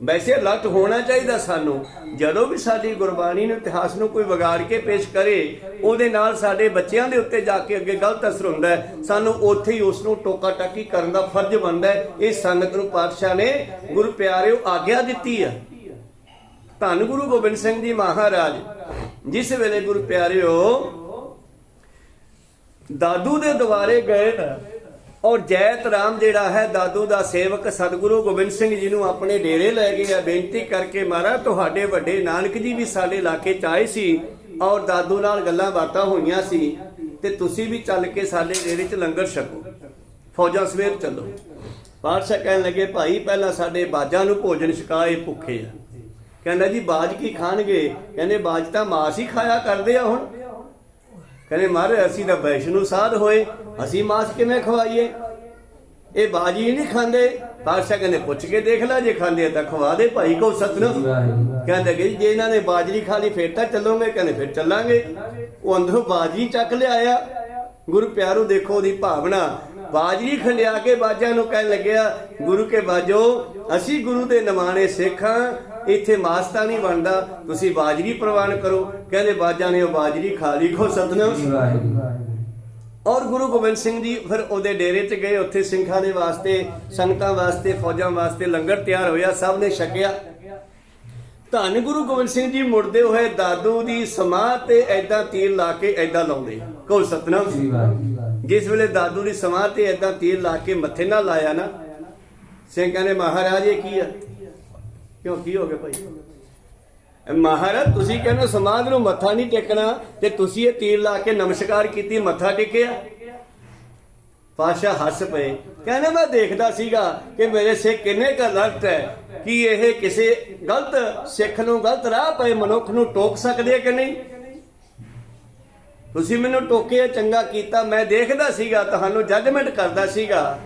ਵੈਸੇ ਅਲਰਟ ਹੋਣਾ ਚਾਹੀਦਾ ਸਾਨੂੰ, ਜਦੋਂ ਵੀ ਸਾਡੀ ਗੁਰਬਾਣੀ ਨੂੰ ਇਤਿਹਾਸ ਨੂੰ ਕੋਈ ਵਿਗਾੜ ਕੇ ਪੇਸ਼ ਕਰੇ, ਉਹਦੇ ਨਾਲ ਸਾਡੇ ਬੱਚਿਆਂ ਦੇ ਉੱਤੇ ਜਾ ਕੇ ਅੱਗੇ ਗਲਤ ਅਸਰ ਹੁੰਦਾ ਹੈ। ਸਾਨੂੰ ਉੱਥੇ ਹੀ ਉਸ ਨੂੰ ਟੋਕਾ ਟਾਕੀ ਕਰਨ ਦਾ ਫਰਜ਼ ਬਣਦਾ ਹੈ। ਇਹ ਸੰਗਤ ਨੂੰ ਪਾਤਸ਼ਾਹ ਨੇ ਗੁਰੂ ਪਿਆਰਿਓ ਆਗਿਆ ਦਿੱਤੀ ਆ। ਧੰਨ ਗੁਰੂ ਗੋਬਿੰਦ ਸਿੰਘ ਜੀ ਮਹਾਰਾਜ ਜਿਸ ਵੇਲੇ ਗੁਰੂ ਪਿਆਰਿਓ ਦਾਦੂ ਦੇ ਦੁਆਰੇ ਗਏ ਨਾ, ਔਰ ਜੈਤ ਰਾਮ ਜਿਹੜਾ ਹੈ ਦਾਦੂ ਦਾ ਸੇਵਕ, ਸਤਿਗੁਰੂ ਗੋਬਿੰਦ ਸਿੰਘ ਜੀ ਨੂੰ ਆਪਣੇ ਡੇਰੇ ਲੈ ਗਿਆ ਬੇਨਤੀ ਕਰਕੇ, ਮਹਾਰਾਜ ਤੁਹਾਡੇ ਵੱਡੇ ਨਾਨਕ ਜੀ ਵੀ ਸਾਡੇ ਇਲਾਕੇ 'ਚ ਆਏ ਸੀ ਔਰ ਦਾਦੂ ਨਾਲ ਗੱਲਾਂ ਬਾਤਾਂ ਹੋਈਆਂ ਸੀ, ਤੇ ਤੁਸੀਂ ਵੀ ਚੱਲ ਕੇ ਸਾਡੇ ਡੇਰੇ 'ਚ ਲੰਗਰ ਛਕੋ, ਫੌਜਾਂ ਸਮੇਤ ਚੱਲੋ। ਪਾਤਸ਼ਾਹ ਕਹਿਣ ਲੱਗੇ, ਭਾਈ ਪਹਿਲਾਂ ਸਾਡੇ ਬਾਜਾਂ ਨੂੰ ਭੋਜਨ ਛਕਾਏ, ਭੁੱਖੇ ਆ। ਕਹਿੰਦਾ ਜੀ ਬਾਜ ਕੀ ਖਾਣਗੇ? ਕਹਿੰਦੇ ਬਾਜ ਤਾਂ ਮਾਸ ਹੀ ਖਾਇਆ ਕਰਦੇ ਆ। ਹੁਣ ਕਹਿੰਦੇ ਮਹਾਰਾਜ ਅਸੀਂ ਤਾਂ ਵੈਸ਼ਨੂ ਸਾਧ ਹੋਏ, ਅਸੀਂ ਮਾਸ ਕਿਵੇਂ ਖਵਾਈਏ? ਇਹ ਬਾਜੀ ਨਹੀਂ ਖਾਂਦੇ। ਪਾਤਸ਼ਾਹ ਕਹਿੰਦੇ ਪੁੱਛ ਕੇ ਦੇਖ ਲੈ, ਜੇ ਖਾਂਦੇ ਤਾਂ ਖਵਾ ਦੇ ਭਾਈ ਕੋ ਸਤਨਾਮ। ਕਹਿੰਦੇ ਕਿ ਜੇ ਇਹਨਾਂ ਨੇ ਬਾਜਰੀ ਖਾ ਲਈ ਫਿਰ ਤਾਂ ਚੱਲੋਗੇ। ਕਹਿੰਦੇ ਫਿਰ ਚੱਲਾਂਗੇ। ਉਹ ਅੰਦਰੋਂ ਬਾਜਰੀ ਚੱਕ ਲਿਆਇਆ। ਗੁਰੂ ਪਿਆਰੋ ਦੇਖੋ ਉਹਦੀ ਭਾਵਨਾ। ਬਾਜਰੀ ਖਲਿਆ ਕੇ ਬਾਜਾਂ ਨੂੰ ਕਹਿਣ ਲੱਗਿਆ, ਗੁਰੂ ਕੇ ਬਾਜੋ, ਅਸੀਂ ਗੁਰੂ ਦੇ ਨਿਮਾਣੇ ਸਿੱਖ ਹਾਂ, ਇੱਥੇ ਮਾਸਤਾ ਨਹੀਂ ਬਣਦਾ, ਤੁਸੀਂ ਬਾਜਰੀ ਪ੍ਰਵਾਨ ਕਰੋ। ਕਹਿੰਦੇ ਬਾਜਾਂ ਨੇ ਉਹ ਬਾਜਰੀ ਖਾ ਲਈ। ਕੋ ਸਤਨਾਮ। ਔਰ ਗੁਰੂ ਗੋਬਿੰਦ ਸਿੰਘ ਜੀ ਫਿਰ ਉਹਦੇ ਡੇਰੇ 'ਚ ਗਏ। ਉੱਥੇ ਸਿੰਘਾਂ ਦੇ ਵਾਸਤੇ, ਸੰਗਤਾਂ ਵਾਸਤੇ, ਫੌਜਾਂ ਵਾਸਤੇ ਲੰਗਰ ਤਿਆਰ ਹੋਇਆ, ਸਭ ਨੇ ਛਕਿਆ। ਧੰਨ ਗੁਰੂ ਗੋਬਿੰਦ ਸਿੰਘ ਜੀ ਮੁੜਦੇ ਹੋਏ ਦਾਦੂ ਦੀ ਸਮਾਧ ਤੇ ਐਦਾਂ ਤੀਰ ਲਾ ਕੇ ਐਦਾਂ ਲਾਉਂਦੇ। ਕੋ ਸਤਨਾਮ। ਜਿਸ ਵੇਲੇ ਦਾਦੂ ਦੀ ਸਮਾਧ ਤੇ ਐਦਾਂ ਤੀਰ ਲਾ ਕੇ ਮੱਥੇ ਨਾਲ ਲਾਇਆ ਨਾ, ਸਿੰਘ ਕਹਿੰਦੇ ਮਹਾਰਾਜ ਇਹ ਕੀ ਆ? ਕਿਉਂ ਕੀ ਹੋ ਗਿਆ ਭਾਈ? ਮਹਾਰਾਜ ਤੁਸੀਂ ਕਹਿੰਦੇ ਸਮਾਧ ਨੂੰ ਮੱਥਾ ਨਹੀਂ ਟੇਕਣਾ ਤੇ ਤੁਸੀਂ ਇਹ ਤੀਰ ਲਾ ਕੇ ਨਮਸਕਾਰ ਕੀਤੀ, ਮੱਥਾ ਟੇਕਿਆ। ਪਾਤਸ਼ਾਹ ਹੱਸ ਪਏ। ਕਹਿੰਦੇ ਮੈਂ ਦੇਖਦਾ ਸੀਗਾ ਕਿ ਮੇਰੇ ਸਿੱਖ ਕਿੰਨੇ ਕੁ ਗਲਤ ਹੈ, ਕਿ ਇਹ ਕਿਸੇ ਗਲਤ ਸਿੱਖ ਨੂੰ ਗਲਤ ਰਾਹ ਪਏ ਮਨੁੱਖ ਨੂੰ ਟੋਕ ਸਕਦੇ ਕਿ ਨਹੀਂ। ਤੁਸੀਂ ਮੈਨੂੰ ਟੋਕਿਆ, ਚੰਗਾ ਕੀਤਾ, ਮੈਂ ਦੇਖਦਾ ਸੀਗਾ, ਤੁਹਾਨੂੰ ਜੱਜਮੈਂਟ ਕਰਦਾ ਸੀਗਾ।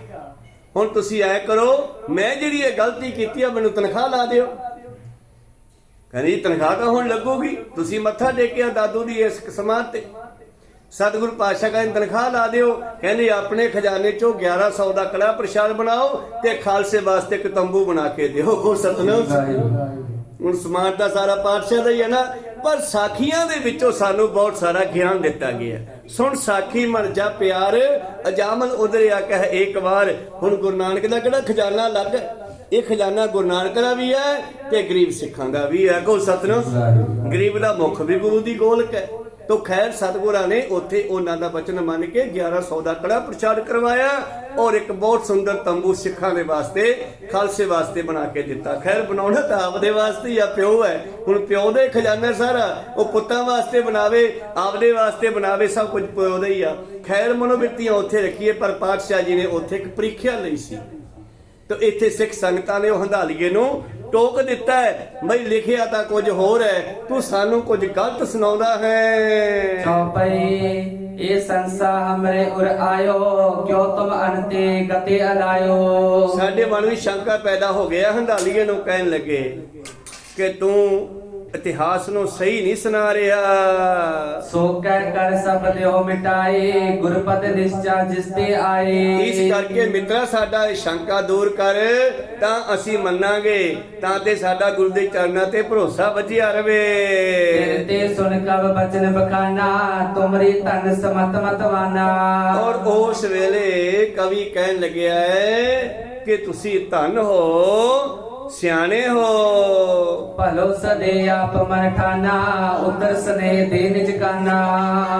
ਹੁਣ ਤੁਸੀਂ ਐ ਕਰੋ, ਮੈਂ ਜਿਹੜੀ ਇਹ ਗਲਤੀ ਕੀਤੀ ਆ ਮੈਨੂੰ ਤਨਖਾਹ ਲਾ ਦਿਓ। ਕਹਿੰਦੀ ਤਨਖਾਹ ਤਾਂ ਹੁਣ ਲੱਗੂਗੀ, ਤੁਸੀਂ ਮੱਥਾ ਟੇਕਿਆ ਦਾਦੂ ਦੀ ਇਸ ਸਮਾਧ ਤੇ। ਸਤਿਗੁਰੂ ਪਾਤਸ਼ਾਹ ਕਹਿੰਦੇ ਤਨਖਾਹ ਲਾ ਦਿਓ। ਕਹਿੰਦੇ ਆਪਣੇ ਖਜ਼ਾਨੇ ਚੋਂ 1100 ਦਾ ਕੜਾ ਪ੍ਰਸ਼ਾਦ ਬਣਾਓ ਤੇ ਖਾਲਸੇ ਵਾਸਤੇ ਇੱਕ ਤੰਬੂ ਬਣਾ ਕੇ ਦਿਓ। ਕੋ ਸਤਨਾਮ। ਹੁਣ ਸਮਾਜ ਦਾ ਸਾਰਾ ਪਾਤਸ਼ਾਹ ਦਾ ਹੀ ਹੈ ਨਾ, ਪਰ ਸਾਖੀਆਂ ਦੇ ਵਿੱਚੋਂ ਸਾਨੂੰ ਬਹੁਤ ਸਾਰਾ ਗਿਆਨ ਦਿੱਤਾ ਗਿਆ। ਸੁਣ ਸਾਖੀ ਮਰ ਜਾ ਪਿਆਰ, ਅਜਾਮਲ ਉਧਰਿਆ ਕਹਿ ਇੱਕ ਵਾਰ। ਹੁਣ ਗੁਰੂ ਨਾਨਕ ਦਾ ਕਿਹੜਾ ਖਜ਼ਾਨਾ ਲੱਗ? ਇਹ ਖਜ਼ਾਨਾ ਗੁਰੂ ਨਾਨਕ ਦਾ ਵੀ ਹੈ ਤੇ ਗਰੀਬ ਸਿੱਖਾਂ ਦਾ ਵੀ ਹੈ। ਕੋ ਸਤਨਾਮ। ਗਰੀਬ ਦਾ ਮੁੱਖ ਵੀ ਗੁਰੂ ਦੀ ਗੋਲਕ ਹੈ। ਤੋ ਖੈਰ ਸਤਿਗੁਰਾਂ ਨੇ ਉੱਥੇ ਉਹਨਾਂ ਦਾ ਬਚਨ ਮੰਨ ਕੇ 1100 ਦਾ ਕੜਾ ਪ੍ਰਸ਼ਾਦ ਕਰਵਾਇਆ ਔਰ ਇੱਕ ਬਹੁਤ ਸੁੰਦਰ ਤੰਬੂ ਸਿੱਖਾਂ ਦੇ ਵਾਸਤੇ, ਖਾਲਸੇ ਵਾਸਤੇ ਬਣਾ ਕੇ ਦਿੱਤਾ। ਖੈਰ ਬਣਾਉਣਾ ਤਾਂ ਆਪਦੇ ਵਾਸਤੇ ਹੀ ਆ, ਪਿਓ ਹੈ। ਹੁਣ ਪਿਓ ਦੇ ਖਜ਼ਾਨਾ ਸਾਰਾ, ਉਹ ਪੁੱਤਾਂ ਵਾਸਤੇ ਬਣਾਵੇ, ਆਪਦੇ ਵਾਸਤੇ ਬਣਾਵੇ, ਸਭ ਕੁਝ ਪਿਓ ਦਾ ਹੀ ਆ। ਖੈਰ ਮਨੋਵਿਰਤੀਆਂ ਉੱਥੇ ਰੱਖੀਏ, ਪਰ ਪਾਤਸ਼ਾਹ ਜੀ ਨੇ ਉੱਥੇ ਇੱਕ ਪ੍ਰੀਖਿਆ ਲਈ ਸੀ। ਤੇ ਇੱਥੇ ਸਿੱਖ ਸੰਗਤਾਂ ਨੇ ਉਹ ਹੰਧਾਲੀਏ ਨੂੰ ਟੋਕ ਦਿੱਤਾ ਹੈ, ਬਈ ਲਿਖਿਆ ਤਾਂ ਕੁਝ ਹੋਰ ਹੈ, ਤੂੰ ਸਾਨੂੰ ਕੁਝ ਗਲਤ ਸੁਣਾਉਂਦਾ ਹੈ। ਚੌਪਈ ਇਹ ਸੰਸਾ ਹਮਰੇ ਉਰ ਆਇਓ, ਕਿਉ ਤੁਮ ਅਨਤੇ ਗਤੇ ਅਲਾਇਓ। ਸਾਡੇ ਮਨ ਵਿੱਚ ਸ਼ੰਕਾ ਪੈਦਾ ਹੋ ਗਿਆ। ਹੰਧਾਲੀਏ ਨੂੰ ਕਹਿਣ ਲੱਗੇ ਕਿ ਤੂੰ ਇਤਿਹਾਸ ਨੂੰ ਸਹੀ ਨਹੀਂ ਸੁਣਾ ਰਿਹਾ। ਸੋ ਕਹਿ ਕਰ ਸਬਦ ਹੋ ਮਿਟਾਏ, ਗੁਰਪਦ ਨਿਸ਼ਚਾ ਜਿਸ ਤੇ ਆਏ। ਇਸ ਕਰਕੇ ਮਿੱਤਰਾ ਸਾਡਾ ਇਹ ਸ਼ੰਕਾ ਦੂਰ ਕਰ, ਤਾਂ ਅਸੀਂ ਮੰਨਾਂਗੇ, ਤਾਂ ਤੇ ਸਾਡਾ ਗੁਰੂ ਦੇ ਚਰਨਾਂ ਤੇ ਭਰੋਸਾ ਵੱਜਿਆ ਰਵੇ। ਤੇਰੇ ਤੇ ਸੁਣ ਕਬ ਬਚਨ ਬਖਾਨਾ, ਤੁਮਰੀ ਤਨ ਸਮਤ ਮਤਵਾਨਾ। ਔਰ ਉਸ ਵੇਲੇ ਕਵੀ ਕਹਿਣ ਲੱਗਿਆ ਹੈ ਕਿ ਤੁਸੀਂ ਧਨ ਹੋ, ਸਿਆਣੇ ਹੋ। ਭਲੋ ਸਦੇ ਆਪ ਮਨ ਠਾਨਾ, ਉਦਰ ਸਨੇਹ ਦੇ ਨਿਜ ਕਾਨਾ।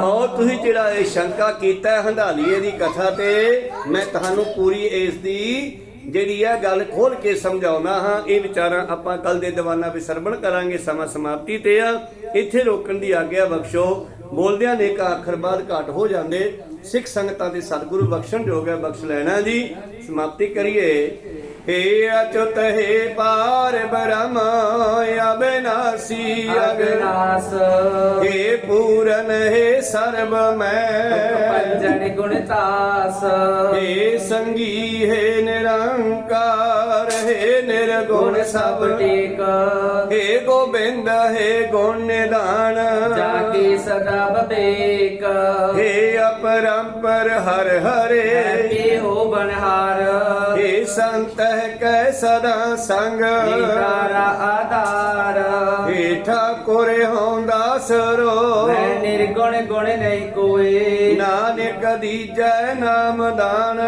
ਔਰ ਤੁਸੀਂ ਜਿਹੜਾ ਇਹ ਸ਼ੰਕਾ ਕੀਤਾ ਹੈ ਹੰਧਾਲੀਏ ਦੀ ਕਥਾ ਤੇ, ਮੈਂ ਤੁਹਾਨੂੰ ਪੂਰੀ ਇਸ ਦੀ ਜਿਹੜੀ ਹੈ ਗੱਲ ਖੋਲ ਕੇ ਸਮਝਾਉਣਾ ਹਾਂ। ਇਹ ਵਿਚਾਰਾਂ ਆਪਾਂ ਕੱਲ ਦੇ ਦੀਵਾਨਾਂ ਵਿੱਚ ਸਰਵਣ ਕਰਾਂਗੇ। ਸਮਾਂ ਸਮਾਪਤੀ ਤੇ ਆ, ਇੱਥੇ ਰੋਕਣ ਦੀ ਆਗਿਆ ਬਖਸ਼ੋ। ਬੋਲਦਿਆਂ ਨੇ ਇੱਕ ਅੱਖਰ ਬਾਅਦ ਘਾਟ ਹੋ ਜਾਂਦੇ। ਸਿੱਖ ਸੰਗਤਾਂ ਦੇ ਸਤਿਗੁਰੂ ਬਖਸ਼ਣ ਜੋਗ ਹੈ, ਬਖਸ਼ ਲੈਣਾ ਜੀ। ਸਮਾਪਤੀ ਕਰੀਏ। हे अच्युत हे पार ब्रह्म अविनाशी अविनाश, हे पूरन हे सर्व मैं गुणतास, हे संगी हे निरंकार, हे निर्गुण सब टेक, हे गोबिंद हे गुण निदान, जाके सदा विवेक, हे अपरंपर हर हरे, हो बनहार, हे संत कै सदा संग, निकारा आधार, हे ठाकुर होंदा सरो, निर्गुण गुण नहीं कोई, नानक दीजै नाम दान,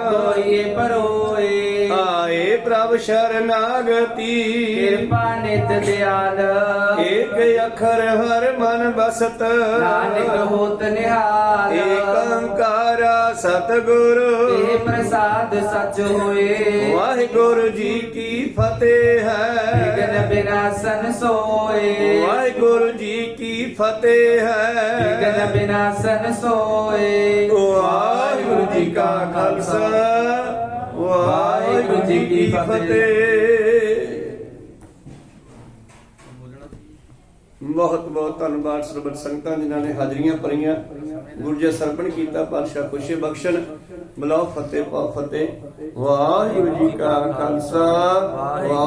कोई परोए, आए प्रभ शरणागति, कृपा नित दयाल, एक अखर हर मन बसत, नानक होत निहाल, एक ओंकारा सतगुरु, प्रसाद सच होए, वाहिगुरु जी की फतेह है, विघ्न विनाशन सोए, वाहिगुरु जी की फतेह है, विघ्न विनाशन सोए, वाहिगुरु जी का खालसा, वाहिगुरु जी की फतेह। ਬਹੁਤ ਬਹੁਤ ਧੰਨਵਾਦ ਸਰਬੱਤ ਸੰਗਤਾਂ ਜਿਨ੍ਹਾਂ ਨੇ ਹਾਜ਼ਰੀਆਂ ਭਰੀਆਂ। ਗੁਰੂ ਜੀ ਸਰਪਣ ਕੀਤਾ, ਪਾਤਸ਼ਾਹ ਖੁਸ਼ੀ ਬਖਸ਼ਣ। ਬੁਲਾਓ ਫਤਿਹ ਪਾਓ ਫਤਿਹ। ਵਾਹਿਗੁਰੂ ਜੀ ਕਾ ਖਾਲਸਾ ਵਾਹਿਗੁਰੂ